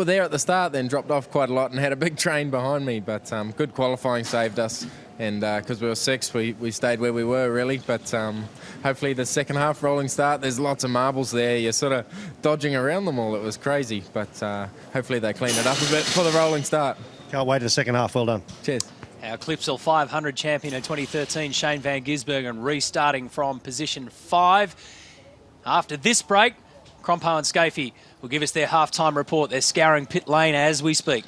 there at the start, then dropped off quite a lot and had a big train behind me, but good qualifying saved us, and because we were 6th, we stayed where we were really, but hopefully the second half rolling start, there's lots of marbles there, you're sort of dodging around them all, it was crazy, but hopefully they clean it up a bit for the rolling start. Can't wait to the second half, well done. Cheers. Our Clipsal 500 champion in 2013, Shane Van Gisbergen, restarting from position 5. After this break, Crompo and Scafie will give us their halftime report. They're scouring pit lane as we speak.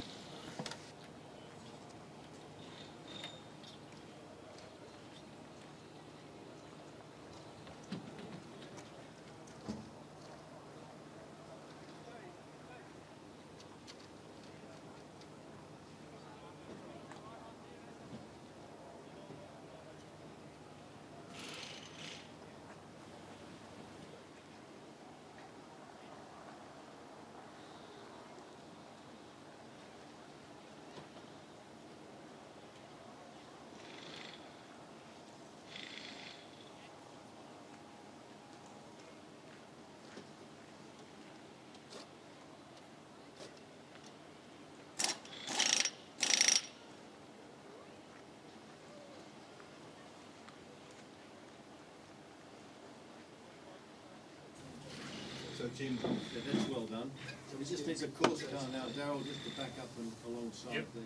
So Jim, that's well done. So we just need a course car now, Darryl, just to back up and alongside the...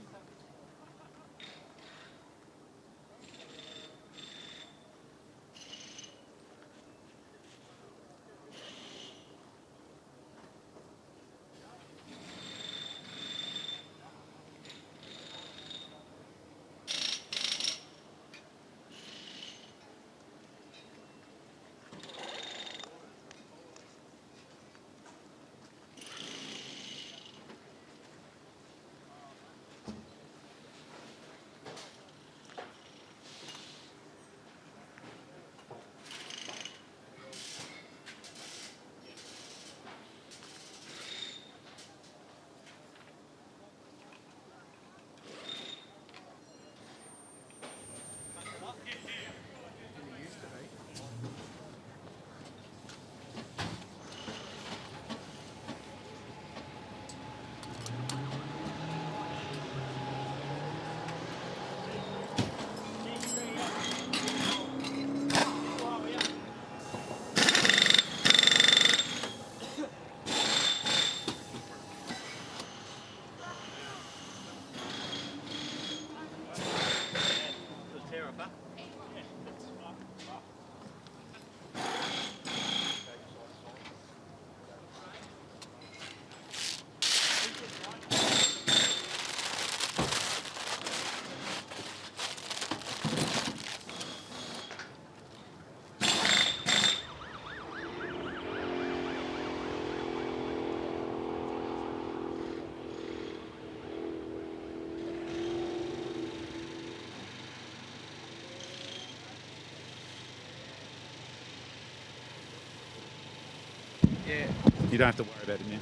Yeah. You don't have to worry about him now.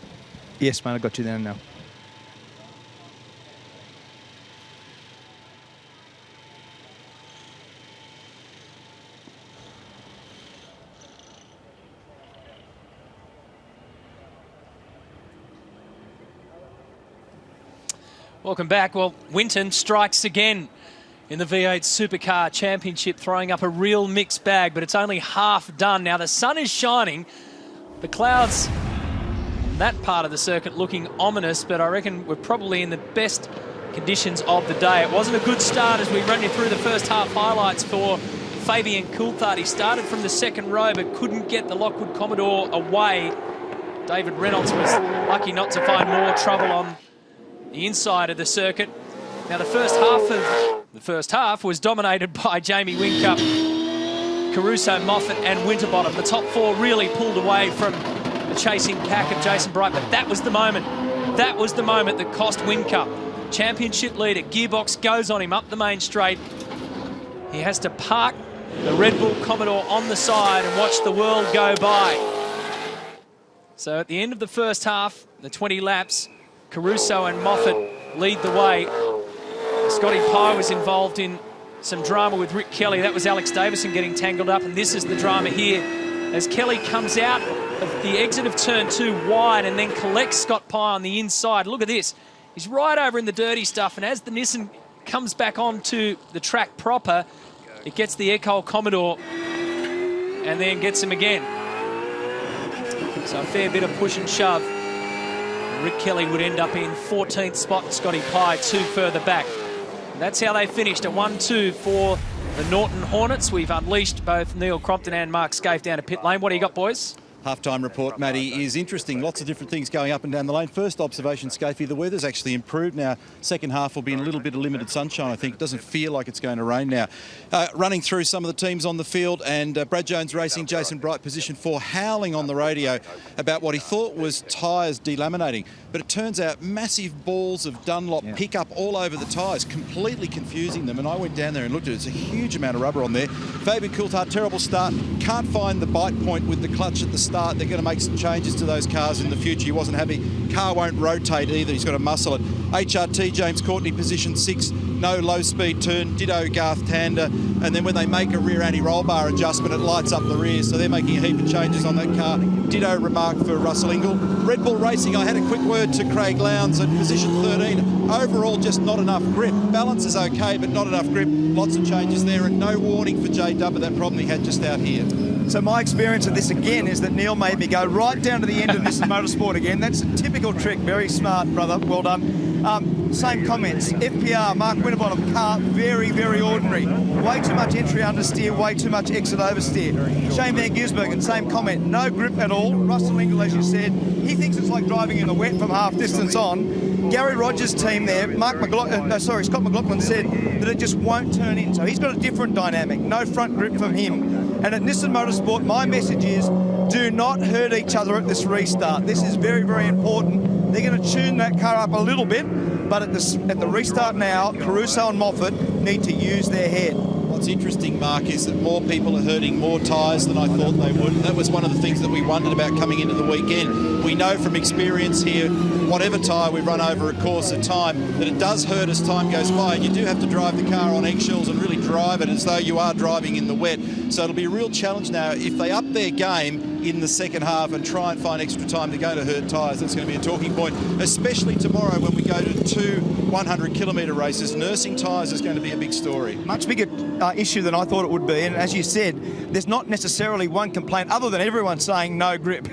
Yes, mate, I got you down now. Welcome back. Well, Winton strikes again in the V8 Supercar Championship, throwing up a real mixed bag, but it's only half done. Now, the sun is shining. The clouds on that part of the circuit looking ominous, but I reckon we're probably in the best conditions of the day. It wasn't a good start as we run you through the first half highlights for Fabian Coulthard. He started from the second row, but couldn't get the Lockwood Commodore away. David Reynolds was lucky not to find more trouble on the inside of the circuit. Now, the first half was dominated by Jamie Whincup, Caruso, Moffat and Winterbottom. The top four really pulled away from the chasing pack of Jason Bright, but that was the moment. That was the moment that cost Whincup. Championship leader, gearbox goes on him up the main straight. He has to park the Red Bull Commodore on the side and watch the world go by. So at the end of the first half, the 20 laps, Caruso and Moffat lead the way. Scotty Pye was involved in some drama with Rick Kelly. That was Alex Davison getting tangled up, and this is the drama here as Kelly comes out of the exit of turn 2 wide and then collects Scott Pye on the inside. Look at this. He's right over in the dirty stuff, and as the Nissan comes back onto the track proper, it gets the Ecole Commodore and then gets him again. So a fair bit of push and shove. Rick Kelly would end up in 14th spot and Scotty Pye 2 further back. And that's how they finished, a 1-2 for the Norton Hornets. We've unleashed both Neil Crompton and Mark Scaife down to pit lane. What do you got, boys? Half-time report, Matty, is interesting. Lots of different things going up and down the lane. First observation, Scaife, the weather's actually improved now. Second half will be in a little bit of limited sunshine, I think. It doesn't feel like it's going to rain now. Running through some of the teams on the field, and Brad Jones Racing, Jason Bright, position 4, howling on the radio about what he thought was tyres delaminating. But it turns out massive balls of Dunlop pickup all over the tyres, completely confusing them. And I went down there and looked at it. It's a huge amount of rubber on there. Fabian Coulthard, terrible start. Can't find the bite point with the clutch at the start. They're going to make some changes to those cars in the future. He wasn't happy. Car won't rotate either. He's got to muscle it. HRT, James Courtney, position 6. No low-speed turn. Ditto Garth Tander. And then when they make a rear anti-roll bar adjustment, it lights up the rear. So they're making a heap of changes on that car. Ditto remark for Russell Ingall. Red Bull Racing, I had a quick word to Craig Lowndes at position 13. Overall, just not enough grip. Balance is okay, but not enough grip. Lots of changes there, and no warning for J Dub of that problem he had just out here. So my experience of this again is that Neil made me go right down to the end of this motorsport again. That's a typical trick. Very smart, brother. Well done. Same comments. FPR, Mark Winterbottom, car very, very ordinary. Way too much entry understeer, way too much exit oversteer. Shane Van Gisbergen, same comment. No grip at all. Russell Ingall, as you said, he thinks it's like driving in the wet from half distance on. Gary Rogers' team there, Scott McLaughlin said that it just won't turn in. So he's got a different dynamic. No front grip from him. And at Nissan Motorsport, my message is do not hurt each other at this restart. This is very, very important. They're going to tune that car up a little bit, but at the restart now, Caruso and Moffat need to use their head. What's interesting, Mark, is that more people are hurting more tyres than I thought they would. That was one of the things that we wondered about coming into the weekend. We know from experience here, whatever tyre we run over a course of time, that it does hurt as time goes by. And you do have to drive the car on eggshells and really drive it as though you are driving in the wet. So it'll be a real challenge now. If they up their game in the second half and try and find extra time, they're going to hurt tyres. That's going to be a talking point, especially tomorrow when we go to 2 100-kilometre races. Nursing tyres is going to be a big story. Much bigger issue than I thought it would be, and as you said, there's not necessarily one complaint other than everyone saying no grip.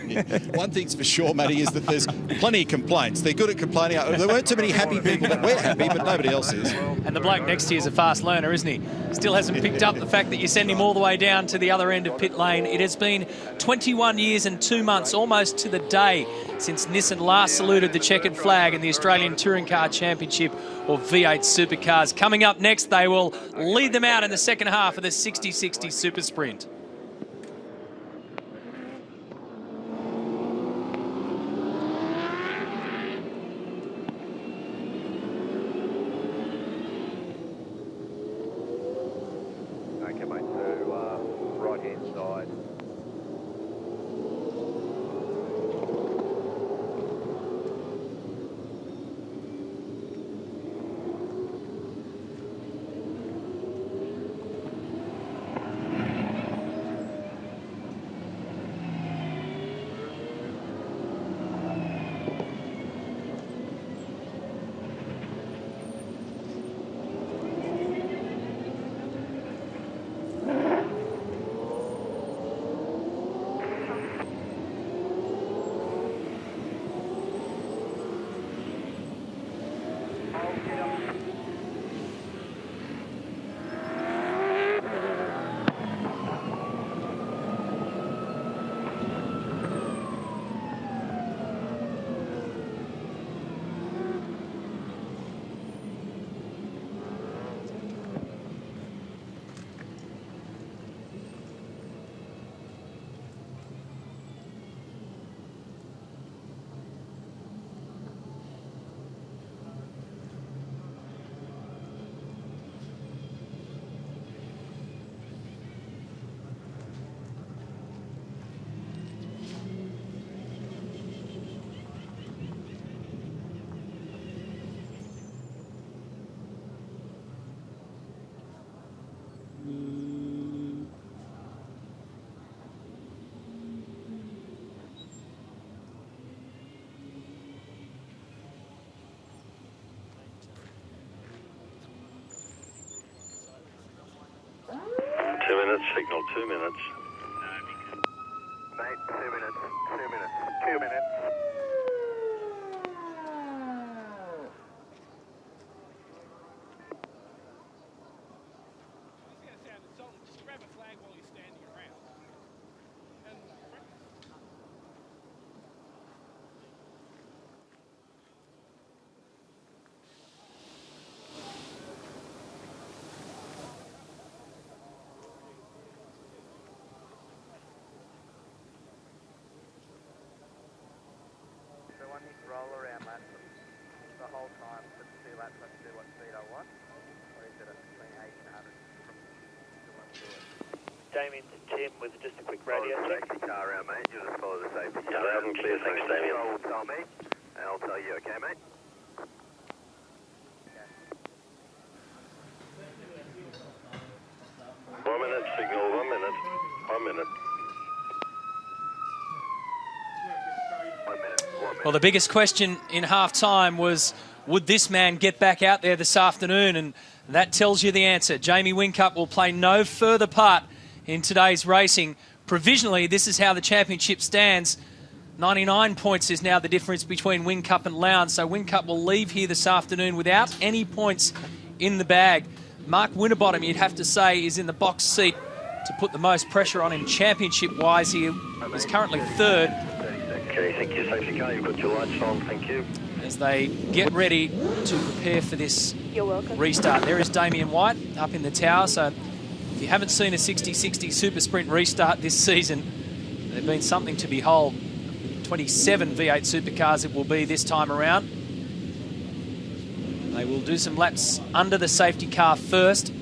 One thing's for sure, Matty, is that there's plenty of complaints. They're good at complaining. There weren't too many happy people, but we're happy, but nobody else is. And the bloke next to you is a fast learner, isn't he? Still hasn't picked up the fact that you send him all the way down to the other end of pit lane. It has been 21 years and 2 months, almost to the day, since Nissan last saluted the checkered flag in the Australian Touring Car Championship, or V8 Supercars. Coming up next, they will lead them out in the second half of the 60-60 Super Sprint. Okay, mate, so right-hand side. signal 2 minutes. Mate, 2 minutes, 2 minutes, 2 minutes. Roll around laps the whole time for 2 laps. I can do what speed I want, or is it between 80 and 100 from the one to it? Damien to Tim with just a quick radio check. Safety car around, mate. You just follow the safety car. Loud and clear, thanks, Damien. Will tell me, and I'll tell you. Okay, mate. Okay. 1 minute signal. 1 minute. 1 minute. Well, the biggest question in half-time was, would this man get back out there this afternoon? And that tells you the answer. Jamie Whincup will play no further part in today's racing. Provisionally, this is how the championship stands. 99 points is now the difference between Whincup and Lowndes. So Whincup will leave here this afternoon without any points in the bag. Mark Winterbottom, you'd have to say, is in the box seat to put the most pressure on him championship-wise. He is currently third. Okay, thank you, safety car. You've got your lights on, thank you. As they get ready to prepare for this You're welcome. restart. There is Damien White up in the tower. So if you haven't seen a 60-60 Super Sprint restart this season, they've been something to behold. 27 V8 supercars it will be this time around. They will do some laps under the safety car first.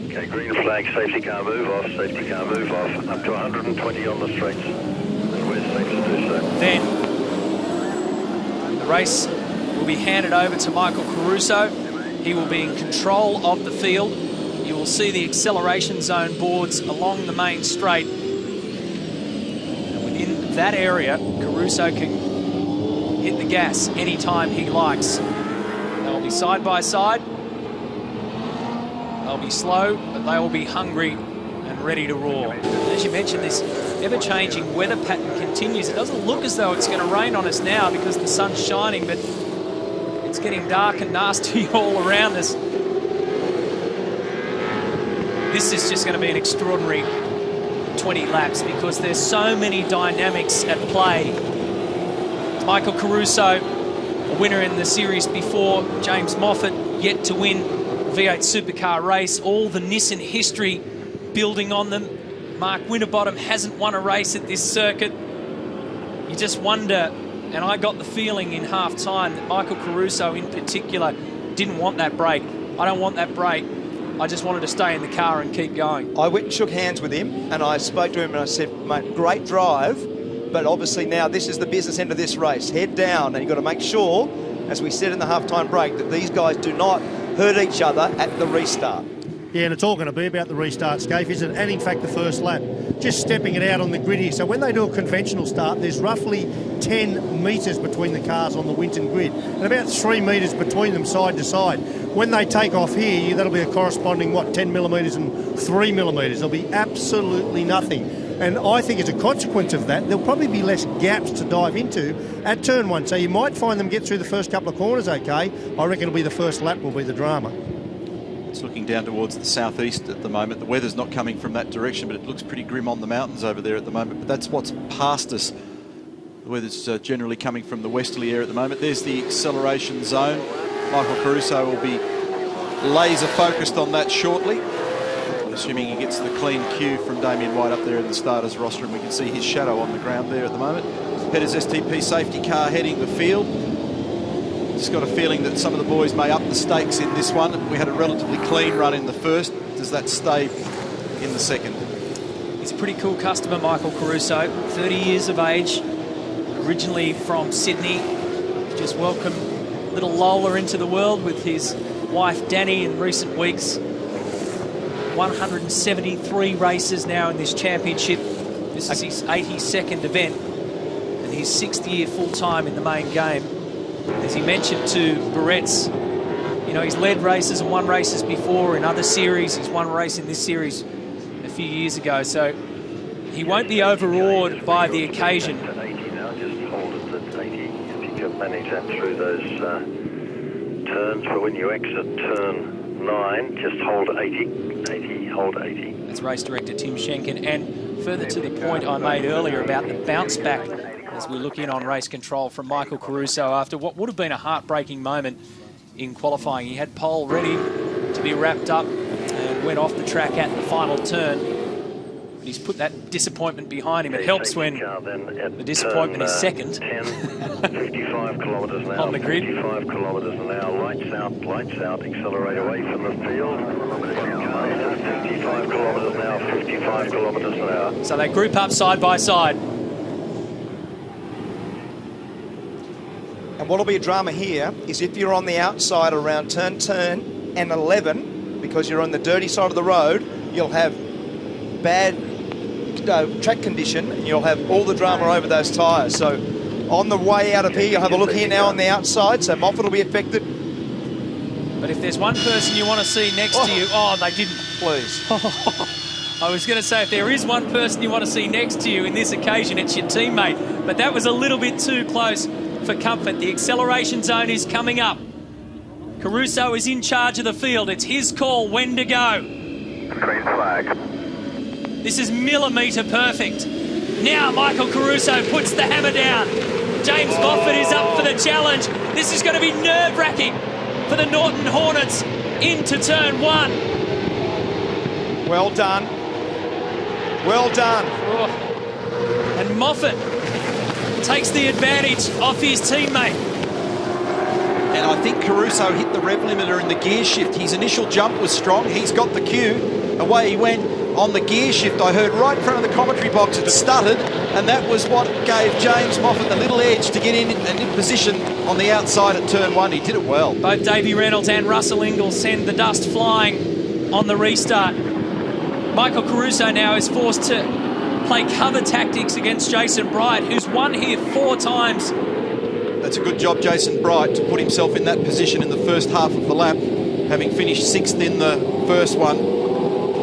Okay, green flag, safety car move off, safety car move off. Up to 120 on the straights. And we're safe to do so. Then the race will be handed over to Michael Caruso. He will be in control of the field. You will see the acceleration zone boards along the main straight. And within that area, Caruso can hit the gas anytime he likes. They'll be side by side. They'll be slow, but they will be hungry and ready to roar. As you mentioned, this ever-changing weather pattern continues. It doesn't look as though it's going to rain on us now because the sun's shining, but it's getting dark and nasty all around us. This is just going to be an extraordinary 20 laps because there's so many dynamics at play. Michael Caruso, a winner in the series before. James Moffat yet to win V8 supercar race. All the Nissan history building on them. Mark Winterbottom hasn't won a race at this circuit. You just wonder, and I got the feeling in half-time that Michael Caruso in particular didn't want that break. I don't want that break. I just wanted to stay in the car and keep going. I went and shook hands with him and I spoke to him and I said, mate, great drive, but obviously now this is the business end of this race. Head down, and you've got to make sure, as we said in the half-time break, that these guys do not hurt each other at the restart. Yeah, and it's all going to be about the restart, Scaife, isn't it? And in fact, the first lap. Just stepping it out on the grid here. So when they do a conventional start, there's roughly 10 metres between the cars on the Winton grid and about 3 metres between them side to side. When they take off here, that'll be a corresponding, 10 millimetres and 3 millimetres. There'll be absolutely nothing. And I think as a consequence of that, there'll probably be less gaps to dive into at turn one. So you might find them get through the first couple of corners okay. I reckon it'll be the first lap will be the drama. It's looking down towards the southeast at the moment. The weather's not coming from that direction, but it looks pretty grim on the mountains over there at the moment. But that's what's past us. The weather's generally coming from the westerly area at the moment. There's the acceleration zone. Michael Caruso will be laser focused on that shortly, assuming he gets the clean cue from Damien White up there in the starters roster, and we can see his shadow on the ground there at the moment. Petter's STP safety car heading the field. Just got a feeling that some of the boys may up the stakes in this one. We had a relatively clean run in the first. Does that stay in the second? He's a pretty cool customer, Michael Caruso. 30 years of age, originally from Sydney. Just welcomed little Lola into the world with his wife Danny in recent weeks. 173 races now in this championship. This is his 82nd event and his 6th year full-time in the main game. As he mentioned to Barrett's, you know, he's led races and won races before in other series. He's won a race in this series a few years ago, so he won't be overawed by the occasion. At 80 now, just hold it at 80. If you can manage that through those turns, but when you exit turn 9, just hold 80. 80, hold 80. That's race director Tim Schenken, and further to the point I made earlier about the bounce back as we look in on race control from Michael Caruso after what would have been a heartbreaking moment in qualifying. He had pole ready to be wrapped up and went off the track at the final turn. But he's put that disappointment behind him. It helps when the disappointment is second. 55 kilometres now. On the grid. 55 kilometres an hour. Lights out. Accelerate away from the field. 55 kilometres now. 55 kilometres an hour. So they group up side by side. And what'll be a drama here is if you're on the outside around turn and 11, because you're on the dirty side of the road, you'll have bad track condition, and you'll have all the drama over those tyres. So on the way out of here, you'll have a look here now on the outside, so Moffat will be affected. But if there's one person you want to see next to you... Oh, they didn't. Please. I was going to say, if there is one person you want to see next to you in this occasion, it's your teammate. But that was a little bit too close for comfort. The acceleration zone is coming up. Caruso is in charge of the field. It's his call when to go. Green flag. This is millimetre perfect. Now Michael Caruso puts the hammer down. James Moffat is up for the challenge. This is going to be nerve-wracking for the Norton Hornets into turn 1. Well done. Well done. Oh. And Moffat takes the advantage off his teammate. And I think Caruso hit the rev limiter in the gear shift. His initial jump was strong. He's got the cue. Away he went on the gear shift. I heard right in front of the commentary box it stuttered, and that was what gave James Moffat the little edge to get in and in position on the outside at turn 1. He did it well. Both Davey Reynolds and Russell Ingall send the dust flying on the restart. Michael Caruso now is forced to play cover tactics against Jason Bright, who's won here 4 times. That's a good job, Jason Bright, to put himself in that position in the first half of the lap, having finished 6th in the first one.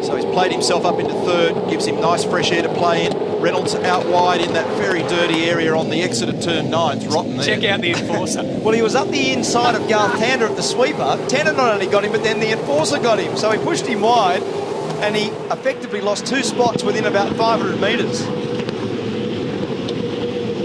So he's played himself up into 3rd, gives him nice fresh air to play in. Reynolds out wide in that very dirty area on the exit of turn 9. It's rotten there. Check out the enforcer. Well, he was up the inside of Garth Tander at the sweeper. Tander not only got him, but then the enforcer got him. So he pushed him wide, and he effectively lost 2 spots within about 500 metres.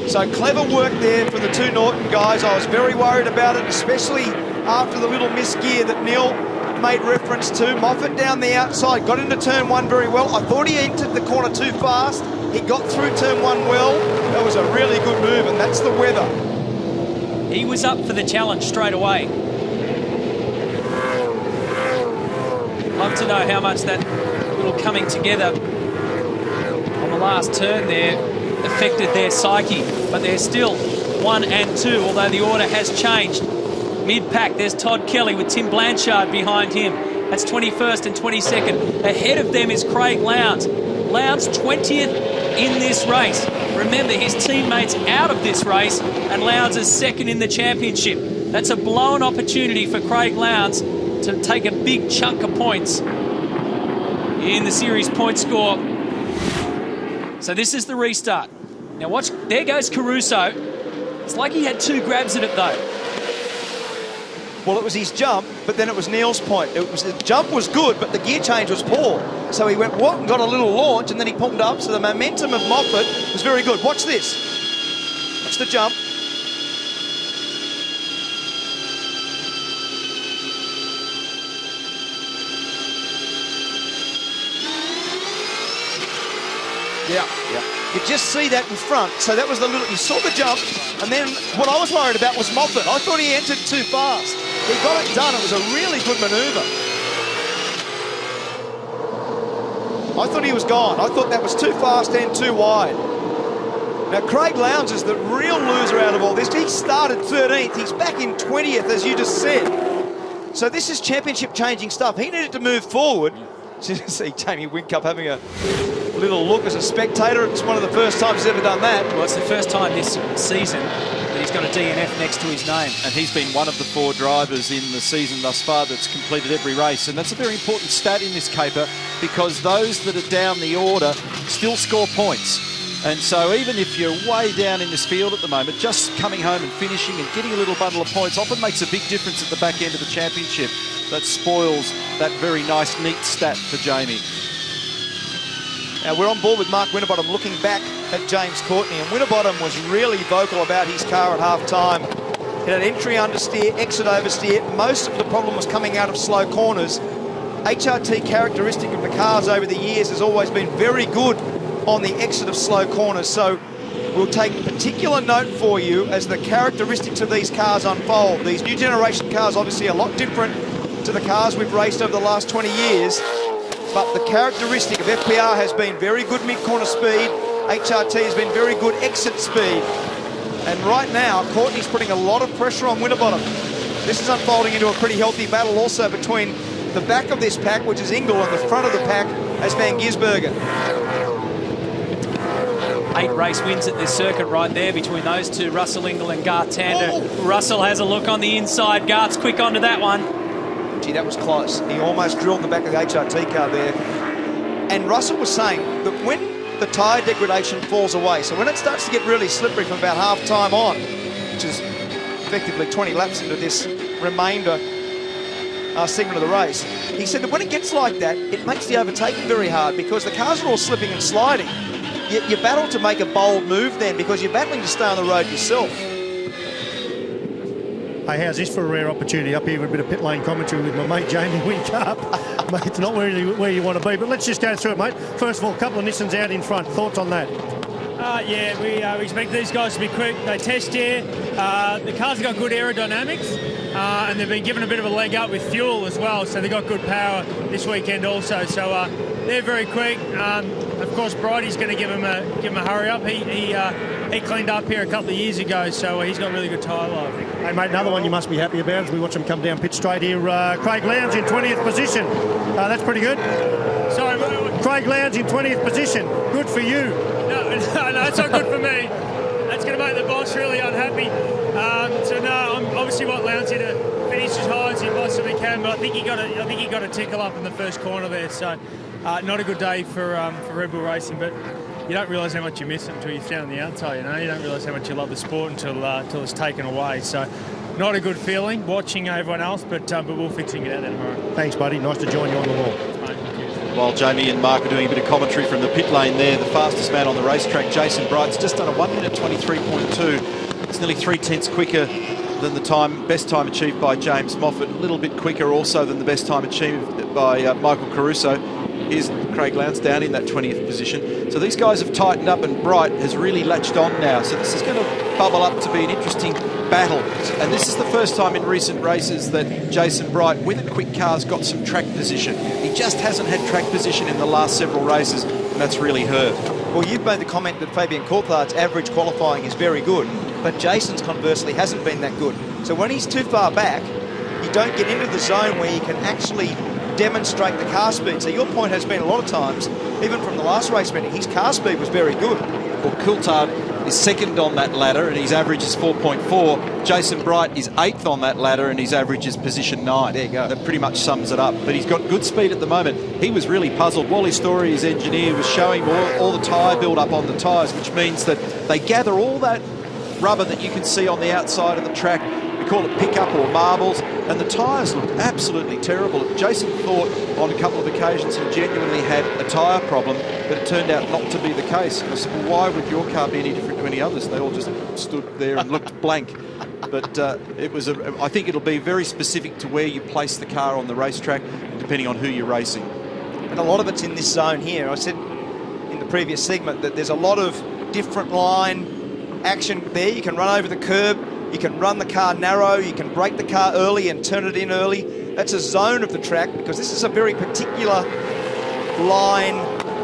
So clever work there from the 2 Norton guys. I was very worried about it, especially after the little misgear that Neil made reference to. Moffat down the outside, got into turn 1 very well. I thought he entered the corner too fast. He got through turn 1 well. That was a really good move, and that's the weather. He was up for the challenge straight away. Love to know how much that little coming together on the last turn there affected their psyche, but they're still 1 and 2, although the order has changed. Mid-pack, there's Todd Kelly with Tim Blanchard behind him. That's 21st and 22nd. Ahead of them is Craig Lowndes. Lowndes 20th in this race. Remember, his teammates out of this race, and Lowndes is 2nd in the championship. That's a blown opportunity for Craig Lowndes to take a big chunk of points in the series point score. So this is the restart. Now watch, there goes Caruso. It's like he had 2 grabs at it though. Well, it was his jump, but then it was Neil's point. The jump was good, but the gear change was poor. So he went what and got a little launch, and then he pumped up. So the momentum of Moffat was very good. Watch this. Watch the jump. Yeah. You just see that in front. So that was the little, you saw the jump, and then what I was worried about was Moffat. I thought he entered too fast. He got it done. It was a really good manoeuvre. I thought he was gone. I thought that was too fast and too wide. Now, Craig Lowndes is the real loser out of all this. He started 13th. He's back in 20th, as you just said. So this is championship-changing stuff. He needed to move forward. You see Jamie Whincup having a little look as a spectator. It's one of the first times he's ever done that. Well, it's the first time this season that he's got a DNF next to his name. And he's been one of the 4 drivers in the season thus far that's completed every race. And that's a very important stat in this caper. because those that are down the order still score points. And so even if you're way down in this field at the moment, just coming home and finishing and getting a little bundle of points often makes a big difference at the back end of the championship. That spoils that very nice, neat stat for Jamie. Now we're on board with Mark Winterbottom looking back at James Courtney, and Winterbottom was really vocal about his car at half-time. It had entry understeer, exit oversteer. Most of the problem was coming out of slow corners. HRT characteristic of the cars over the years has always been very good on the exit of slow corners, so we'll take particular note for you as the characteristics of these cars unfold. These new generation cars obviously are a lot different to the cars we've raced over the last 20 years, but the characteristic of FPR has been very good mid-corner speed, HRT has been very good exit speed, and right now Courtney's putting a lot of pressure on Winterbottom. This is unfolding into a pretty healthy battle also between the back of this pack, which is Ingle, and the front of the pack as Van Gisbergen. 8 race wins at this circuit right there between those two, Russell Ingall and Garth Tander. Oh. Russell has a look on the inside. Garth's quick onto that one. Gee, that was close. He almost drilled the back of the HRT car there. And Russell was saying that when the tyre degradation falls away, so when it starts to get really slippery from about half-time on, which is effectively 20 laps into this remainder segment of the race, he said that when it gets like that, it makes the overtaking very hard because the cars are all slipping and sliding. You battle to make a bold move then because you're battling to stay on the road yourself. Hey, how's this for a rare opportunity up here with a bit of pit lane commentary with my mate Jamie Whincup? Mate, it's not where you want to be, but let's just go through it, mate. First of all, a couple of Nissans out in front. Thoughts on that? Yeah, we expect these guys to be quick. They test here. The cars have got good aerodynamics, and they've been given a bit of a leg up with fuel as well, so they've got good power this weekend also. So they're very quick. Of course, Bridie's going to give him a hurry up. He cleaned up here a couple of years ago, so he's got really good tyre life. Hey, mate, another one you must be happy about as we watch him come down pit straight here. Craig Lowndes in 20th position. That's pretty good. Sorry, Craig Lowndes in 20th position. Good for you. No, it's not good for me. That's going to make the boss really unhappy. So no, I'm obviously want Lowndes here to finish as high as he possibly can, but I think he got a tickle up in the first corner there. So not a good day for Red Bull Racing, but you don't realise how much you miss it until you stand on the outside. You know, you don't realise how much you love the sport until it's taken away. So not a good feeling watching everyone else, but we'll fixing it out there tomorrow. Thanks, buddy. Nice to join you on the wall. While Jamie and Mark are doing a bit of commentary from the pit lane there, the fastest man on the racetrack, Jason Bright's just done a 1 minute 23.2. It's nearly 3/10 quicker than the best time achieved by James Moffat. A little bit quicker also than the best time achieved by Michael Caruso. Here's Craig Lowndes down in that 20th position. So these guys have tightened up and Bright has really latched on now. So this is going to bubble up to be an interesting battle. And this is the first time in recent races that Jason Bright, with a quick car, has got some track position. He just hasn't had track position in the last several races, and that's really hurt. Well, you've made the comment that Fabian Coulthard's average qualifying is very good, but Jason's conversely hasn't been that good. So when he's too far back, you don't get into the zone where you can actually demonstrate the car speed. So your point has been a lot of times, even from the last race meeting, his car speed was very good. Well, Coulthard is second on that ladder and his average is 4.4. Jason Bright is 8th on that ladder and his average is position 9. There you go. That pretty much sums it up. But he's got good speed at the moment. He was really puzzled. Wally Story, his engineer, was showing all the tyre build-up on the tyres, which means that they gather all that rubber that you can see on the outside of the track. We call it pickup or marbles, and the tyres looked absolutely terrible. Jason thought on a couple of occasions he genuinely had a tyre problem, but it turned out not to be the case. And I said, well, why would your car be any different to any others? They all just stood there and looked blank. But I think it'll be very specific to where you place the car on the racetrack, depending on who you're racing. And a lot of it's in this zone here. I said in the previous segment that there's a lot of different line action there. You can run over the curb, you can run the car narrow, you can brake the car early and turn it in early. That's a zone of the track because this is a very particular line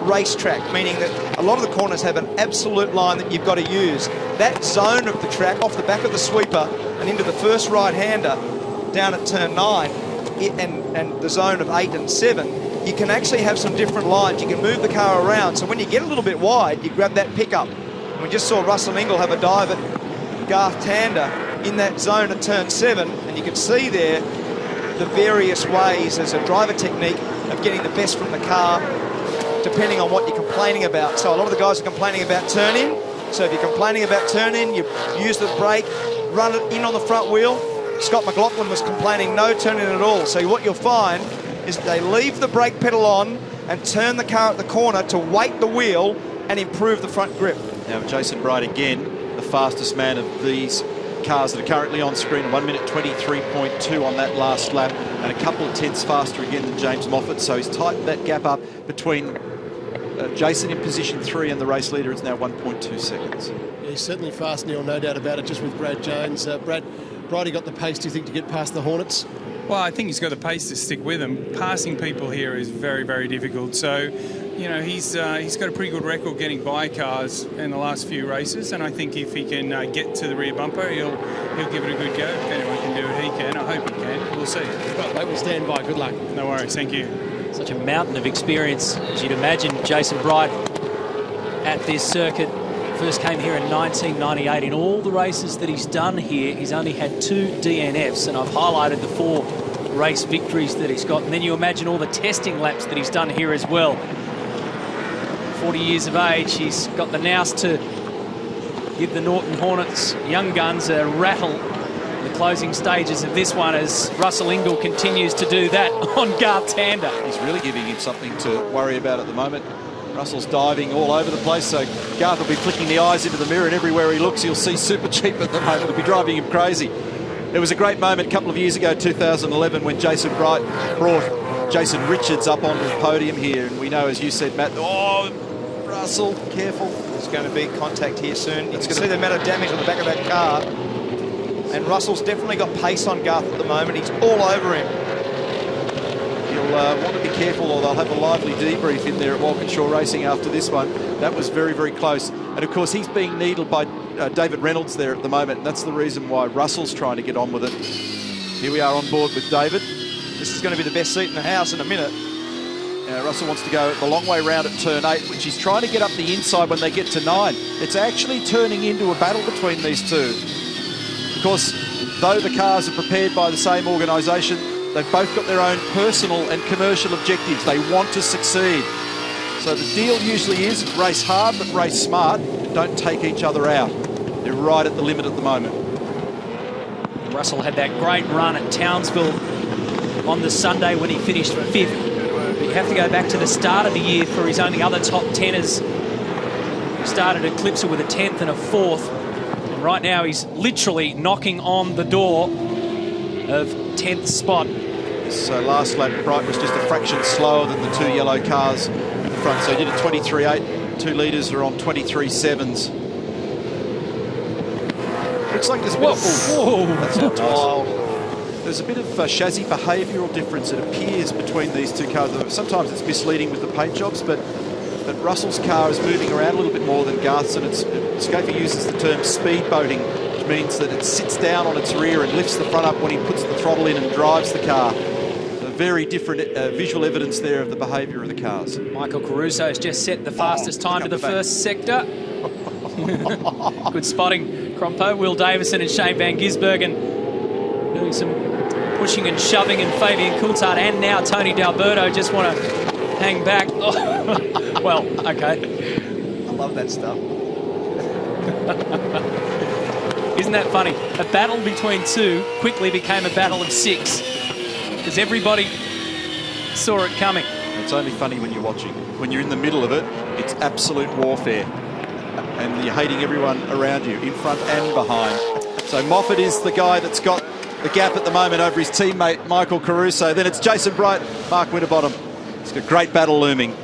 racetrack, meaning that a lot of the corners have an absolute line that you've got to use. That zone of the track, off the back of the sweeper and into the first right-hander down at turn 9 and the zone of 8 and 7, you can actually have some different lines. You can move the car around. So when you get a little bit wide, you grab that pickup. And we just saw Russell Ingall have a dive at Garth Tander in that zone at turn 7, and you can see there the various ways as a driver technique of getting the best from the car, depending on what you're complaining about. So a lot of the guys are complaining about turn-in. So if you're complaining about turn-in, you use the brake, run it in on the front wheel. Scott Mclaughlin was complaining no turn-in at all. So what you'll find is they leave the brake pedal on and turn the car at the corner to weight the wheel and improve the front grip. Now Jason Bright again, the fastest man of these cars that are currently on screen, 1 minute 23.2 on that last lap, and a couple of tenths faster again than James Moffat. So he's tightened that gap up between Jason in position 3 and the race leader. It's now 1.2 seconds. Yeah, he's certainly fast, Neil, no doubt about it, just with Brad Jones. Brad, Bridie got the pace, do you think, to get past the Hornets? Well, I think he's got the pace to stick with them. Passing people here is very, very difficult. So, you know, he's got a pretty good record getting by cars in the last few races, and I think if he can get to the rear bumper, he'll give it a good go. If anyone can do it, he can. I hope he can. We'll see. Well, they will stand by. Good luck. No worries. Thank you. Such a mountain of experience, as you'd imagine. Jason Bright at this circuit first came here in 1998. In all the races that he's done here, he's only had 2 DNFs, and I've highlighted the 4 race victories that he's got. And then you imagine all the testing laps that he's done here as well. 40 years of age, he's got the nous to give the Norton Hornets young guns a rattle in the closing stages of this one, as Russell Ingall continues to do that on Garth Tander. He's really giving him something to worry about at the moment. Russell's diving all over the place, so Garth will be flicking the eyes into the mirror, and everywhere he looks he'll see super cheap at the moment. It'll be driving him crazy. It was a great moment a couple of years ago, 2011, when Jason Bright brought Jason Richards up onto the podium here, and we know, as you said, Matt, oh, Russell, careful. There's going to be contact here soon. You can see the amount of damage on the back of that car. And Russell's definitely got pace on Garth at the moment. He's all over him. He'll want to be careful, or they'll have a lively debrief in there at Walkinshaw Racing after this one. That was very, very close. And of course, he's being needled by David Reynolds there at the moment, and that's the reason why Russell's trying to get on with it. Here we are on board with David. This is going to be the best seat in the house in a minute. Russell wants to go the long way round at turn 8, which he's trying to get up the inside when they get to 9. It's actually turning into a battle between these two. Of course, though the cars are prepared by the same organisation, they've both got their own personal and commercial objectives. They want to succeed. So the deal usually is race hard but race smart. Don't take each other out. They're right at the limit at the moment. Russell had that great run at Townsville on the Sunday when he finished 5th. But you have to go back to the start of the year for his only other top 10ers. He started at Eclipse with a 10th and a 4th. And right now he's literally knocking on the door of 10th spot. So last lap, Bright was just a fraction slower than the 2 yellow cars in the front. So he did a 23.8. 2 leaders are on 23.7s. Looks like there's a bit of... that's not nice. There's a bit of chassis behavioural difference, it appears, between these two cars. Sometimes it's misleading with the paint jobs, but Russell's car is moving around a little bit more than Garth's, and Scafie uses the term speedboating, which means that it sits down on its rear and lifts the front up when he puts the throttle in and drives the car. So very different visual evidence there of the behaviour of the cars. Michael Caruso has just set the fastest time to the first sector. Good spotting. Crompo, Will Davison and Shane Van Gisbergen doing some pushing and shoving, and Fabian Coulthard and now Tony Delberto just want to hang back. Oh. Well, okay. I love that stuff. Isn't that funny? A battle between 2 quickly became a battle of 6 because everybody saw it coming. It's only funny when you're watching. When you're in the middle of it, it's absolute warfare. And you're hating everyone around you, in front and behind. So Moffat is the guy that's got the gap at the moment over his teammate, Michael Caruso. Then it's Jason Bright, Mark Winterbottom. It's a great battle looming.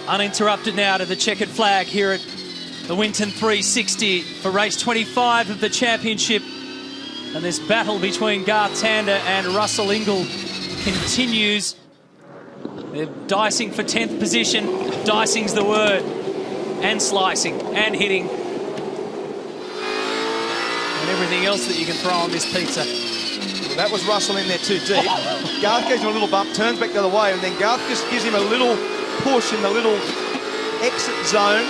Uninterrupted now to the checkered flag here at the Winton 360 for race 25 of the championship. And this battle between Garth Tander and Russell Ingall continues. They're dicing for 10th position. Dicing's the word. And slicing and hitting. And everything else that you can throw on this pizza. Well, that was Russell in there too deep. Garth gives him a little bump, turns back the other way, and then Garth just gives him a little push in the little exit zone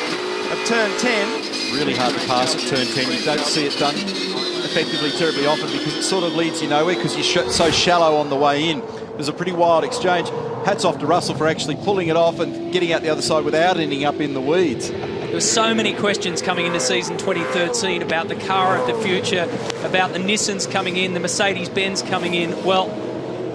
of turn 10. Really hard to pass at turn 10. You don't see it done effectively terribly often because it sort of leads you nowhere because you're so shallow on the way in. It was a pretty wild exchange. Hats off to Russell for actually pulling it off and getting out the other side without ending up in the weeds. There were so many questions coming into season 2013 about the car of the future, about the Nissans coming in, the Mercedes-Benz coming in. Well,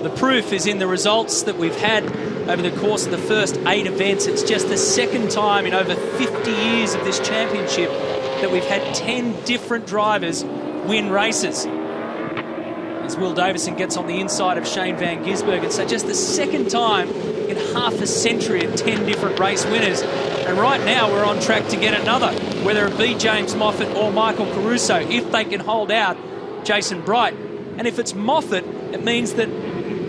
the proof is in the results that we've had over the course of the first 8 events. It's just the second time in over 50 years of this championship that we've had 10 different drivers win races. As Will Davison gets on the inside of Shane Van Gisbergen. So just the second time in half a century of 10 different race winners. And right now we're on track to get another, whether it be James Moffat or Michael Caruso, if they can hold out Jason Bright. And if it's Moffat, it means that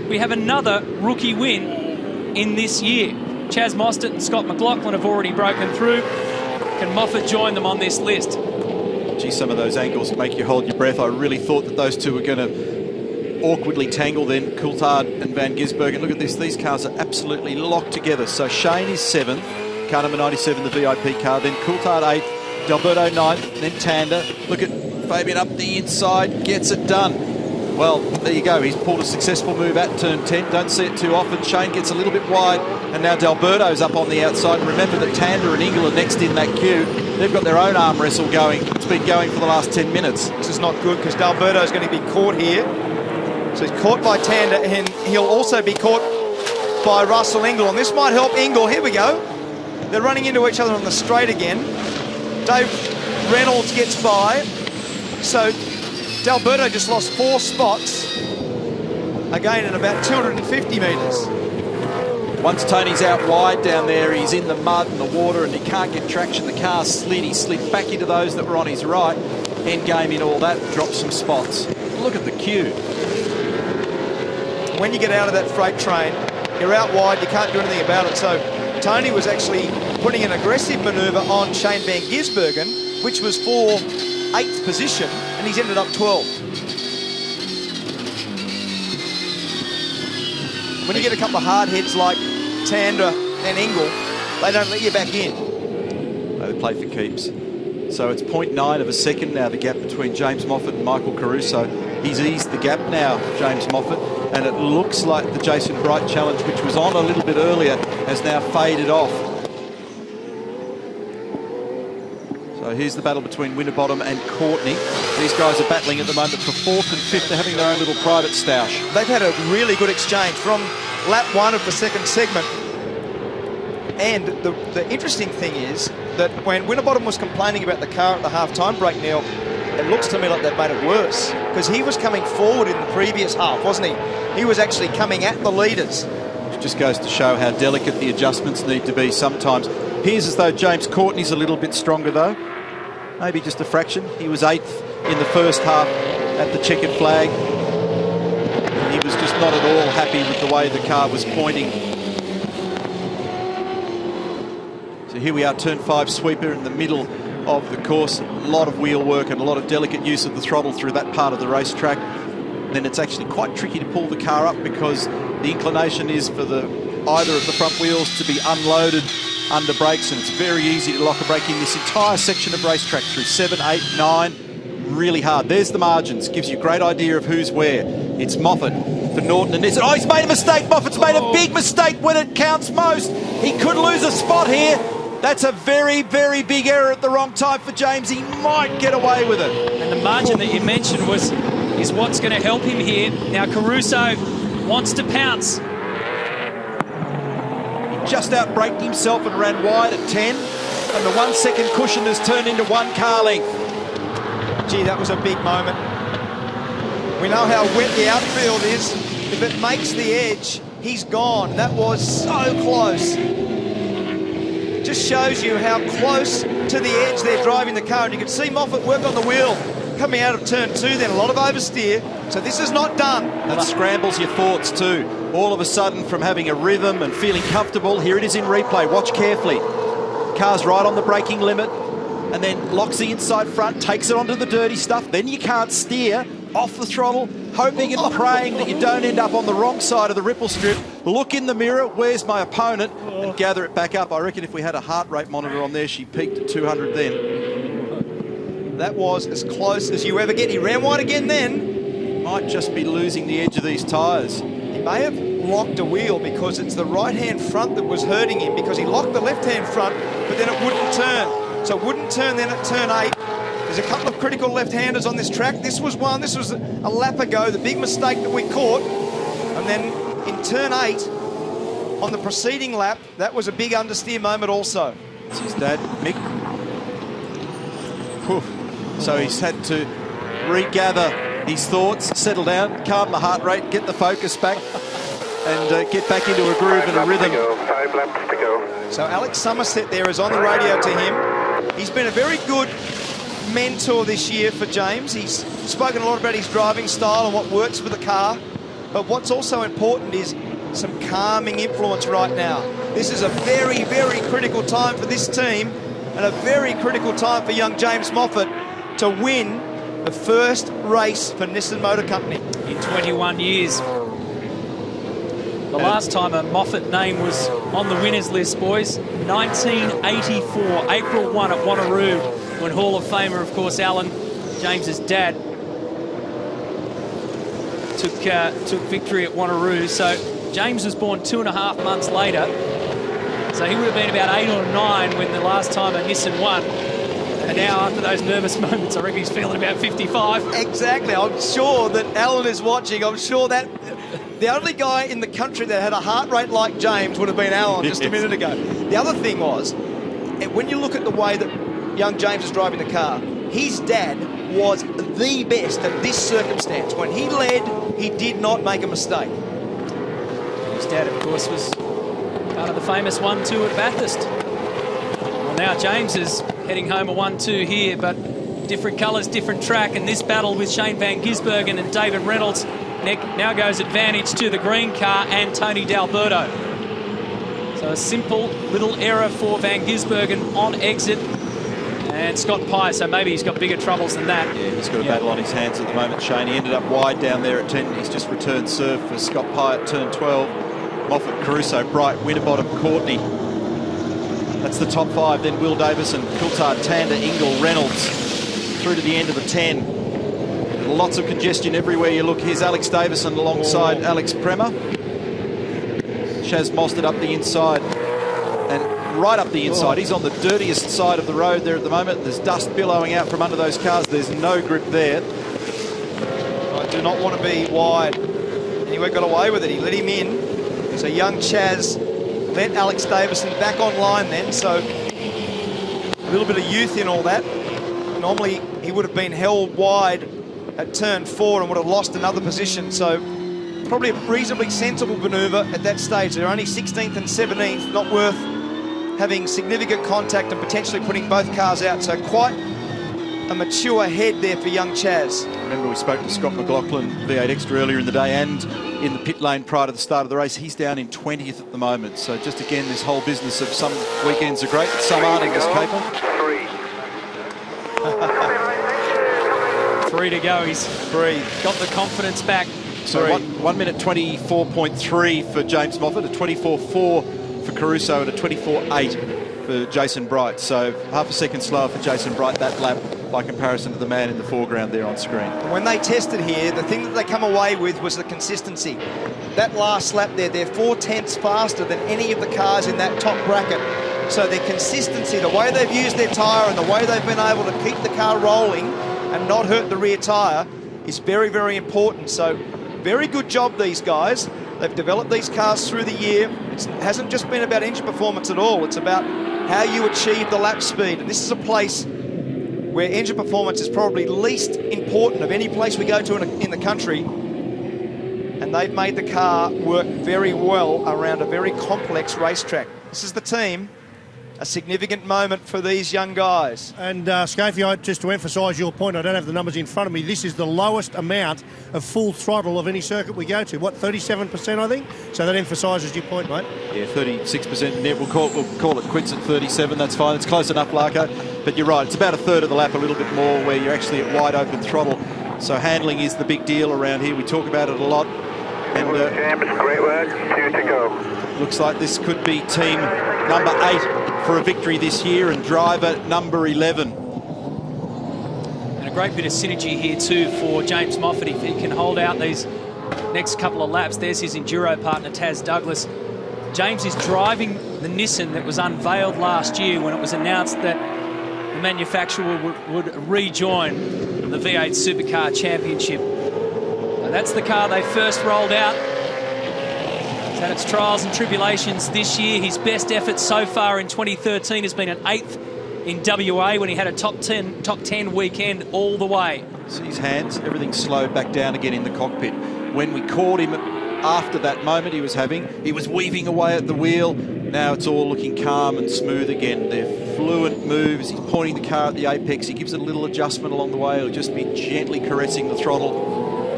we have another rookie win in this year. Chaz Mostert and Scott McLaughlin have already broken through. Can Moffat join them on this list? Gee, some of those angles make you hold your breath. I really thought that those two were going to awkwardly tangle then, Coulthard and Van Gisbergen. Look at this, these cars are absolutely locked together. So Shane is 7th, car number 97, the VIP car, then Coulthard 8th, Delberto 9th, then Tander. Look at Fabian up the inside, gets it done. Well, there you go, he's pulled a successful move at turn 10, don't see it too often. Shane gets a little bit wide, and now Delberto's up on the outside. And remember that Tander and Ingall are next in that queue. They've got their own arm wrestle going. It's been going for the last 10 minutes. This is not good because Delberto's going to be caught here. So he's caught by Tander, and he'll also be caught by Russell Ingall. And this might help Ingall. Here we go. They're running into each other on the straight again. Dave Reynolds gets by. So Delberto just lost 4 spots. Again in about 250 metres. Once Tony's out wide down there, he's in the mud and the water and he can't get traction. The car slid. He slid back into those that were on his right. End game in all that, dropped some spots. Look at the queue. When you get out of that freight train, you're out wide, you can't do anything about it. So Tony was actually putting an aggressive manoeuvre on Shane Van Gisbergen, which was for 8th position, and he's ended up 12th. When you get a couple of hard heads like Tander and Ingall, they don't let you back in. They play for keeps. So it's 0.9 of a second now, the gap between James Moffat and Michael Caruso. He's eased the gap now, James Moffat, and it looks like the Jason Bright challenge, which was on a little bit earlier, has now faded off. So here's the battle between Winterbottom and Courtney. These guys are battling at the moment for 4th and 5th. They're having their own little private stoush. They've had a really good exchange from lap 1 of the second segment. And the interesting thing is that when Winterbottom was complaining about the car at the half-time break, Neil, it looks to me like they've made it worse because he was coming forward in the previous half, wasn't he? He was actually coming at the leaders. Which just goes to show how delicate the adjustments need to be sometimes. Appears as though James Courtney's a little bit stronger though. Maybe just a fraction. He was 8th in the first half at the checkered flag. And he was just not at all happy with the way the car was pointing. So here we are, turn 5 sweeper in the middle of the course. A lot of wheel work and a lot of delicate use of the throttle through that part of the racetrack. And then it's actually quite tricky to pull the car up because the inclination is for either of the front wheels to be unloaded under brakes, and it's very easy to lock a brake in this entire section of racetrack through 7, 8, 9. Really hard. There's the margins. Gives you a great idea of who's where. It's Moffat for Norton and Nissan. Oh, he's made a mistake. Moffat's made a big mistake when it counts most. He could lose a spot here. That's a very, very big error at the wrong time for James. He might get away with it. And the margin that you mentioned is what's going to help him here. Now Caruso wants to pounce. He just outbraked himself and ran wide at 10. And the 1 second cushion has turned into 1 car length. Gee, that was a big moment. We know how wet the outfield is. If it makes the edge, he's gone. That was so close. It just shows you how close to the edge they're driving the car. And you can see Moffat work on the wheel coming out of turn 2 then. A lot of oversteer. So this is not done. That scrambles your thoughts too. All of a sudden, from having a rhythm and feeling comfortable, here it is in replay. Watch carefully. Car's right on the braking limit and then locks the inside front, takes it onto the dirty stuff. Then you can't steer off the throttle, hoping and praying that you don't end up on the wrong side of the ripple strip. Look in the mirror, where's my opponent, and gather it back up. I reckon if we had a heart rate monitor on there, she peaked at 200 then. That was as close as you ever get. He ran wide again then. Might just be losing the edge of these tyres. He may have locked a wheel because it's the right-hand front that was hurting him, because he locked the left-hand front, but then it wouldn't turn. So it wouldn't turn then at turn 8. There's a couple of critical left-handers on this track. This was one. This was a lap ago, the big mistake that we caught. And then in turn 8, on the preceding lap, that was a big understeer moment also. It's his dad, Mick. Whew. So he's had to regather his thoughts, settle down, calm the heart rate, get the focus back, and get back into a groove and a rhythm. 5 laps to go. So Alex Somerset there is on the radio to him. He's been a very good mentor this year for James. He's spoken a lot about his driving style and what works for the car. But what's also important is some calming influence right now. This is a very, very critical time for this team and a very critical time for young James Moffat to win the first race for Nissan Motor Company. In 21 years. The last time a Moffat name was on the winners list, boys, 1984, April 1 at Wanneroo, when Hall of Famer, of course, Alan, James's dad, took victory at Wanneroo. So James was born 2.5 months later. So he would have been about 8 or 9 when the last time a Nissan won. And now, after those nervous moments, I reckon he's feeling about 55. Exactly. I'm sure that Alan is watching. I'm sure that the only guy in the country that had a heart rate like James would have been Alan just a minute ago. The other thing was, when you look at the way that young James is driving the car, his dad was the best at this circumstance. When he led, he did not make a mistake. His dad, of course, was part of the famous 1-2 at Bathurst. Well, now James is heading home a 1-2 here, but different colours, different track, and this battle with Shane Van Gisbergen and David Reynolds now goes advantage to the green car and Tony Delberto. So a simple little error for Van Gisbergen on exit. And Scott Pye, so maybe he's got bigger troubles than that. Yeah, he's got a battle on his hands at the moment, Shane. He ended up wide down there at 10. He's just returned serve for Scott Pye at turn 12. Moffat, Caruso, Bright, Winterbottom, Courtney. That's the top 5. Then Will Davison, Coulthard, Tander, Ingle, Reynolds through to the end of the 10. Lots of congestion everywhere you look. Here's Alex Davison alongside Alex Premer. Shaz Mostert up the inside. And right up the inside. He's on the dirtiest side of the road there at the moment. There's dust billowing out from under those cars. There's no grip there. I do not want to be wide. And he got away with it. He let him in. So young Chaz let Alex Davison back online then. So a little bit of youth in all that. Normally he would have been held wide at turn 4 and would have lost another position. So probably a reasonably sensible manoeuvre at that stage. They're only 16th and 17th, not worth having significant contact and potentially putting both cars out. So quite a mature head there for young Chaz. Remember, we spoke to Scott Mclaughlin, V8 Extra, earlier in the day and in the pit lane prior to the start of the race. He's down in 20th at the moment. So just again, this whole business of some weekends are great, but some aren't in this paper. 3 to go. He's got the confidence back. So 1 minute 24.3 for James Moffat, a 24.4 for Caruso, and a 24.8 for Jason Bright. So half a second slower for Jason Bright that lap by comparison to the man in the foreground there on screen. When they tested here, the thing that they come away with was the consistency. That last lap there, they're 4/10 faster than any of the cars in that top bracket. So their consistency, the way they've used their tyre and the way they've been able to keep the car rolling and not hurt the rear tyre is very, very important. So very good job, these guys. They've developed these cars through the year. It hasn't just been about engine performance at all. It's about how you achieve the lap speed. And this is a place where engine performance is probably least important of any place we go to in the country. And they've made the car work very well around a very complex racetrack. This is the team a significant moment for these young guys. And Scafie, just to emphasise your point, I don't have the numbers in front of me. This is the lowest amount of full throttle of any circuit we go to. What, 37%, I think? So that emphasises your point, mate. Yeah, 36%. Net. We'll call it quits at 37. That's fine. It's close enough, Larko. But you're right. It's about a third of the lap, a little bit more, where you're actually at wide open throttle. So handling is the big deal around here. We talk about it a lot. And great work. 2 to go. Looks like this could be team number 8 for a victory this year, and driver number 11. And a great bit of synergy here too for James Moffat if he can hold out these next couple of laps. There's his enduro partner Taz Douglas. James is driving the Nissan that was unveiled last year when it was announced that the manufacturer would rejoin the V8 Supercar Championship. Now that's the car they first rolled out. It's had its trials and tribulations this year. His best effort so far in 2013 has been an 8th in WA when he had a top 10 weekend all the way. See his hands, everything slowed back down again in the cockpit. When we caught him after that moment he was having, he was weaving away at the wheel. Now it's all looking calm and smooth again. They're fluent moves. He's pointing the car at the apex. He gives it a little adjustment along the way. He'll just be gently caressing the throttle.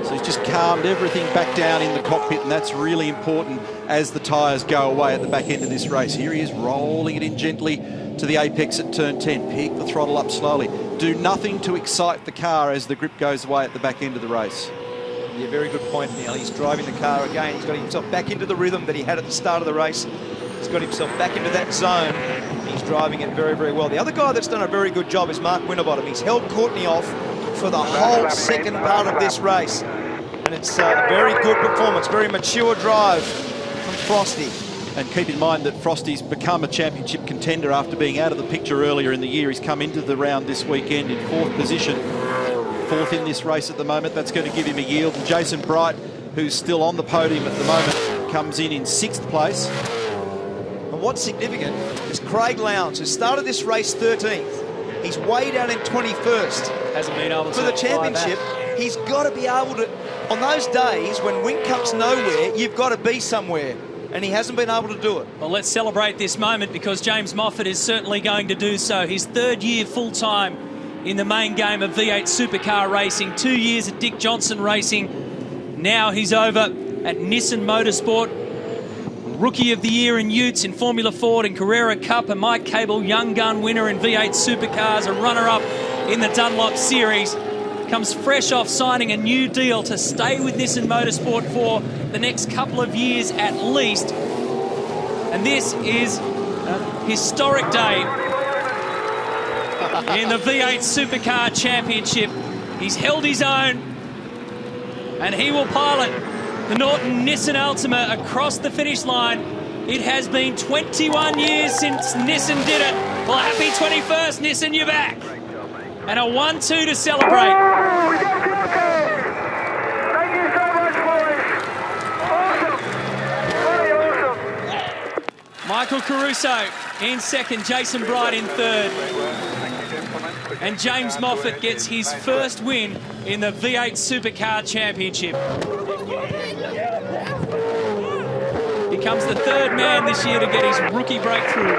So he's just calmed everything back down in the cockpit, and that's really important as the tyres go away at the back end of this race. Here he is rolling it in gently to the apex at turn 10. Pick the throttle up slowly. Do nothing to excite the car as the grip goes away at the back end of the race. Yeah, very good point, Neil. He's driving the car again. He's got himself back into the rhythm that he had at the start of the race. He's got himself back into that zone. He's driving it very, very well. The other guy that's done a very good job is Mark Winterbottom. He's held Courtney off for the whole second part of this race. And it's a very good performance, very mature drive from Frosty. And keep in mind that Frosty's become a championship contender after being out of the picture earlier in the year. He's come into the round this weekend in 4th position. 4th in this race at the moment. That's going to give him a yield. And Jason Bright, who's still on the podium at the moment, comes in 6th place. And what's significant is Craig Lowndes, who started this race 13th. He's way down in 21st. Hasn't been able to for the championship. He's got to be able to, on those days when Wincup's nowhere, you've got to be somewhere. And he hasn't been able to do it. Well, let's celebrate this moment because James Moffat is certainly going to do so. His 3rd year full-time in the main game of V8 Supercar racing. 2 years at Dick Johnson Racing. Now he's over at Nissan Motorsport. Rookie of the Year in Utes, in Formula Ford, in Carrera Cup, and Mike Cable, Young Gun winner in V8 Supercars, a runner-up in the Dunlop Series. Comes fresh off signing a new deal to stay with Nissan Motorsport for the next couple of years at least. And this is a historic day in the V8 Supercar Championship. He's held his own, and he will pilot the Norton Nissan Altima across the finish line. It has been 21 years since Nissan did it. Well, happy 21st, Nissan, you're back. And a 1-2 to celebrate. Oh, we got Delberto! Thank you so much, boys. Awesome. Really awesome. Michael Caruso in 2nd, Jason Bright in 3rd. And James Moffat gets his first win in the V8 Supercar Championship. He becomes the 3rd man this year to get his rookie breakthrough.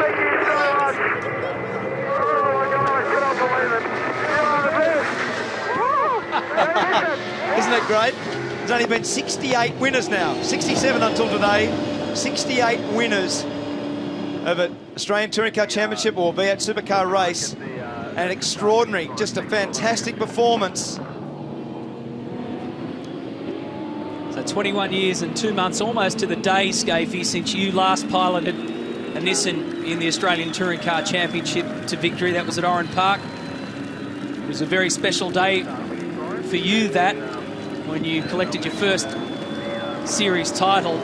Isn't it great? There's only been 68 winners now. 67 until today. 68 winners of an Australian Touring Car Championship or V8 Supercar race. An extraordinary, just a fantastic performance. So 21 years and 2 months, almost to the day, Scafie, since you last piloted a Nissan in the Australian Touring Car Championship to victory. That was at Oran Park. It was a very special day for you, that, when you collected your first series title.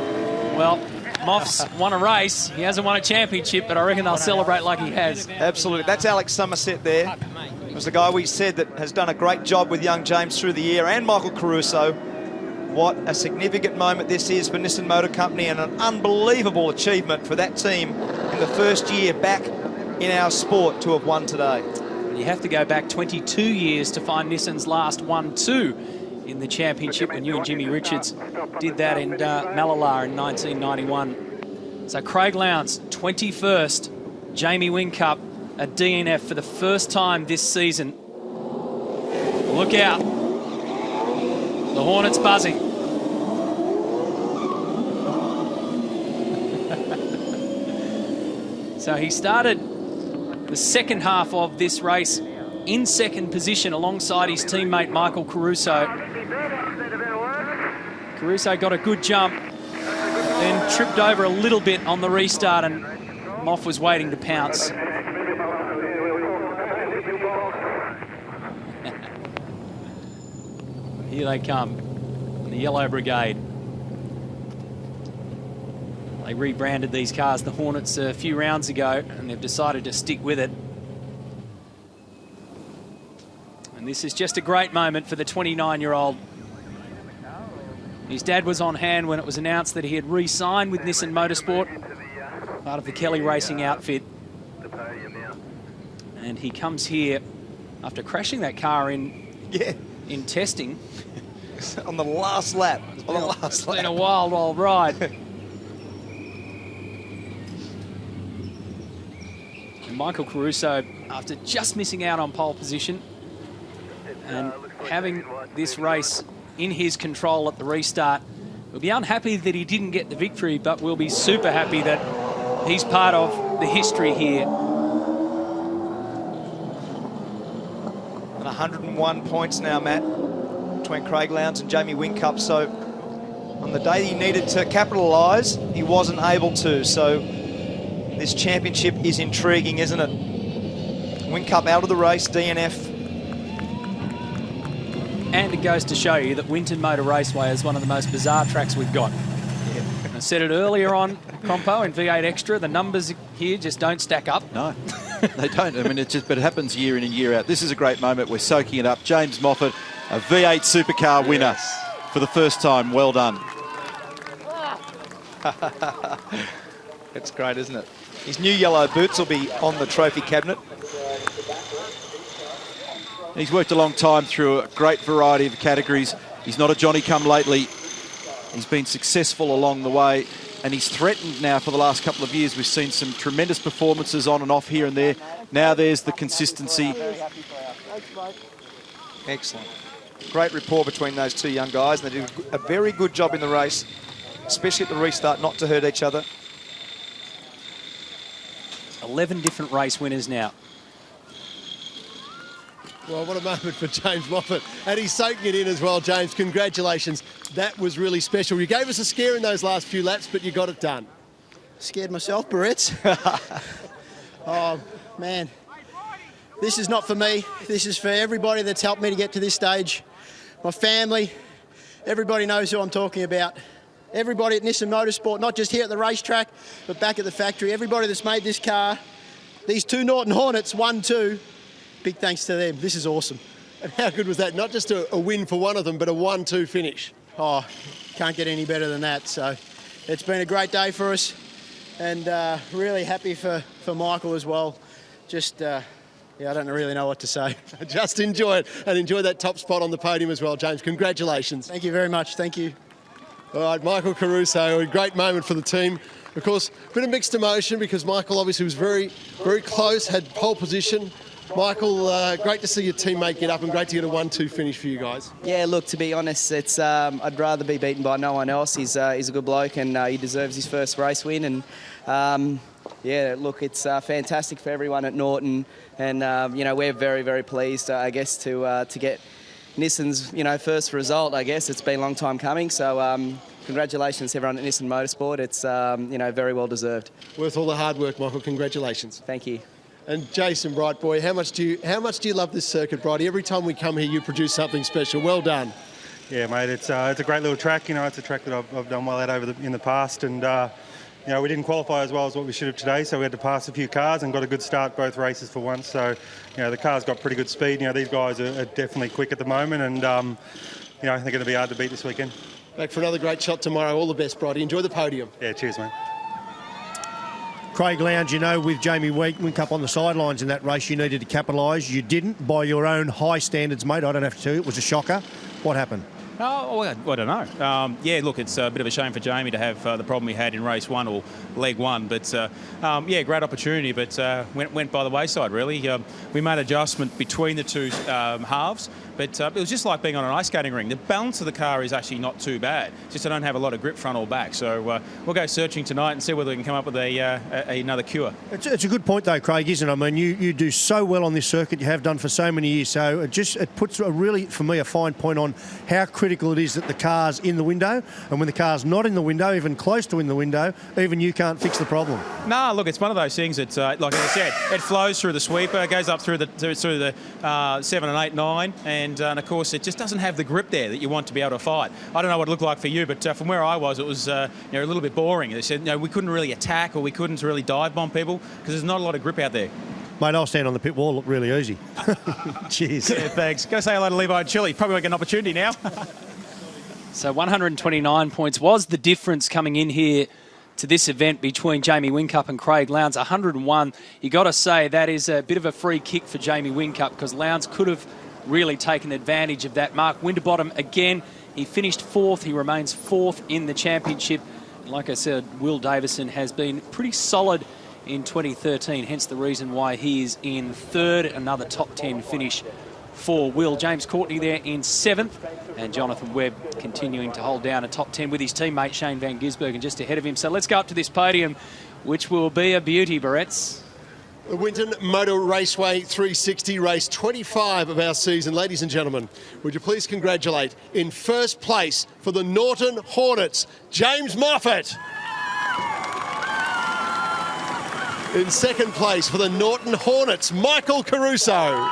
Well, Moff's won a race. He hasn't won a championship, but I reckon they'll celebrate like he has. Absolutely. That's Alex Somerset there. It was the guy we said that has done a great job with young James through the year, and Michael Caruso. What a significant moment this is for Nissan Motor Company, and an unbelievable achievement for that team in the first year back in our sport to have won today. You have to go back 22 years to find Nissan's last 1-2 in the championship when you and Jimmy Richards did that in Mallala in 1991. So Craig Lowndes, 21st Jamie Whincup, a DNF for the first time this season. Look out. The Hornet's buzzing. So he started the second half of this race in second position alongside his teammate Michael Caruso. Caruso got a good jump, then tripped over a little bit on the restart, and Moff was waiting to pounce. Here they come, the Yellow Brigade. They rebranded these cars the Hornets a few rounds ago, and they've decided to stick with it. And this is just a great moment for the 29-year-old. His dad was on hand when it was announced that he had re-signed with Nissan Motorsport, part of the Kelly Racing outfit. And he comes here after crashing that car in testing. On the last lap. It's been a wild ride. And Michael Caruso, after just missing out on pole position and having this race in his control at the restart, will be unhappy that he didn't get the victory, but will be super happy that he's part of the history here. And 101 points now, Matt, between Craig Lowndes and Jamie Whincup. So on the day he needed to capitalise, he wasn't able to. So this championship is intriguing, isn't it? Whincup out of the race, DNF. And it goes to show you that Winton Motor Raceway is one of the most bizarre tracks we've got. I said it earlier on Compo in V8 Extra, the numbers here just don't stack up. No, they don't. I mean, but it happens year in and year out. This is a great moment. We're soaking it up. James Moffat, a V8 supercar winner for the first time. Well done. It's great, isn't it? His new yellow boots will be on the trophy cabinet. He's worked a long time through a great variety of categories. He's not a Johnny-come-lately. He's been successful along the way, and he's threatened now for the last couple of years. We've seen some tremendous performances on and off here and there. Now there's the consistency. Excellent. Great rapport between those two young guys. And they did a very good job in the race, especially at the restart, not to hurt each other. 11 different race winners now. Well, what a moment for James Moffat. And he's soaking it in as well, James. Congratulations. That was really special. You gave us a scare in those last few laps, but you got it done. Scared myself, Barrett's. Oh, man. This is not for me. This is for everybody that's helped me to get to this stage. My family. Everybody knows who I'm talking about. Everybody at Nissan Motorsport, not just here at the racetrack, but back at the factory. Everybody that's made this car. These two Norton Hornets, 1-2. Big thanks to them. This is awesome. And how good was that? Not just a win for one of them, but a 1-2 finish. Oh, can't get any better than that. So it's been a great day for us, and really happy for Michael as well. Just, yeah, I don't really know what to say. Just enjoy it, and enjoy that top spot on the podium as well, James. Congratulations. Thank you very much. Thank you. All right, Michael Caruso, a great moment for the team. Of course, a bit of mixed emotion because Michael obviously was very, very close, had pole position. Michael, great to see your teammate get up and great to get a 1-2 finish for you guys. Yeah, look, to be honest, it's I'd rather be beaten by no one else. He's a good bloke and he deserves his first race win. And yeah, look, it's fantastic for everyone at Norton, and you know, we're very, very pleased, I guess, to get Nissan's first result. I guess it's been a long time coming. So congratulations to everyone at Nissan Motorsport. It's very well deserved. Worth all the hard work, Michael. Congratulations. Thank you. And Jason, Bright boy, how much do you love this circuit, Brighty? Every time we come here, you produce something special. Well done. Yeah, mate. It's a great little track. It's a track that I've done well at in the past, and we didn't qualify as well as what we should have today, so we had to pass a few cars and got a good start both races for once. So, the cars got pretty good speed. These guys are definitely quick at the moment, and they're going to be hard to beat this weekend. Back for another great shot tomorrow. All the best, Brighty. Enjoy the podium. Yeah, cheers, mate. Craig Lowndes, with Jamie Whincup on the sidelines in that race, you needed to capitalise. You didn't by your own high standards, mate. I don't have to tell you. It was a shocker. What happened? Oh, well, I don't know. Yeah, look, it's a bit of a shame for Jamie to have the problem he had in race 1 or leg 1. But, yeah, great opportunity, but went by the wayside, really. We made adjustment between the two halves, but it was just like being on an ice skating ring. The balance of the car is actually not too bad. Just I don't have a lot of grip front or back. So we'll go searching tonight and see whether we can come up with another cure. It's a good point, though, Craig, isn't it? I mean, you do so well on this circuit. You have done for so many years. So it puts a really, for me, a fine point on how critical it is that the car's in the window, and when the car's not in the window, even close to in the window, even you can't fix the problem. No, look, it's one of those things that, like I said, it flows through the sweeper, goes up through the 7 and 8, 9, and of course it just doesn't have the grip there that you want to be able to fight. I don't know what it looked like for you, but from where I was, it was a little bit boring. They said we couldn't really attack or we couldn't really dive bomb people because there's not a lot of grip out there. Mate, I'll stand on the pit wall, look really easy. Cheers. Yeah, thanks. Go say hello to Levi and Chili. Probably won't get an opportunity now. So 129 points was the difference coming in here to this event between Jamie Whincup and Craig Lowndes. 101. You got to say that is a bit of a free kick for Jamie Whincup because Lowndes could have really taken advantage of that. Mark Winterbottom, again, he finished 4th. He remains 4th in the championship. Like I said, Will Davison has been pretty solid in 2013, hence the reason why he is in 3rd. Another top 10 finish for Will. James Courtney there in 7th, and Jonathan Webb continuing to hold down a top 10 with his teammate Shane Van Gisbergen just ahead of him. So let's go up to this podium, which will be a beauty, Barretts. The Winton Motor Raceway 360, race 25 of our season. Ladies and gentlemen, would you please congratulate in first place for the Norton Hornets, James Moffat. In second place for the Norton Hornets, Michael Caruso.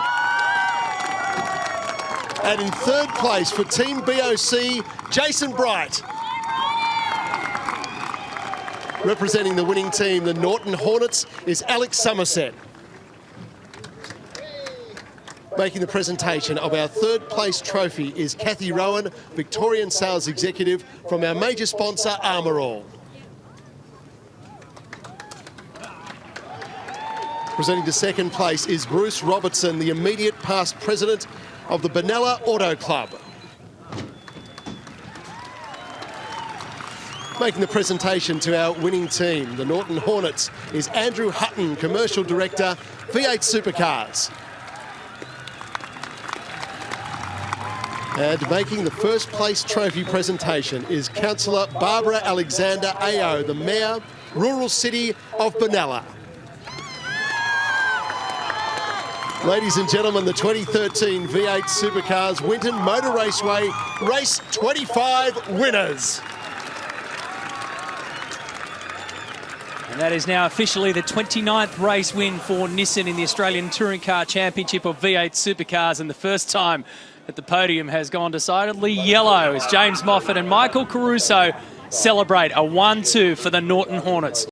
And in third place for Team BOC, Jason Bright. Representing the winning team, the Norton Hornets, is Alex Somerset. Making the presentation of our third place trophy is Kathy Rowan, Victorian Sales Executive from our major sponsor, Armour All. Presenting to second place is Bruce Robertson, the immediate past president of the Benalla Auto Club. Making the presentation to our winning team, the Norton Hornets, is Andrew Hutton, Commercial Director, V8 Supercars. And making the first place trophy presentation is Councillor Barbara Alexander AO, the Mayor, Rural City of Benalla. Ladies and gentlemen, the 2013 V8 Supercars Winton Motor Raceway Race 25 winners. And that is now officially the 29th race win for Nissan in the Australian Touring Car Championship of V8 Supercars, and the first time that the podium has gone decidedly yellow as James Moffat and Michael Caruso celebrate a 1-2 for the Norton Hornets.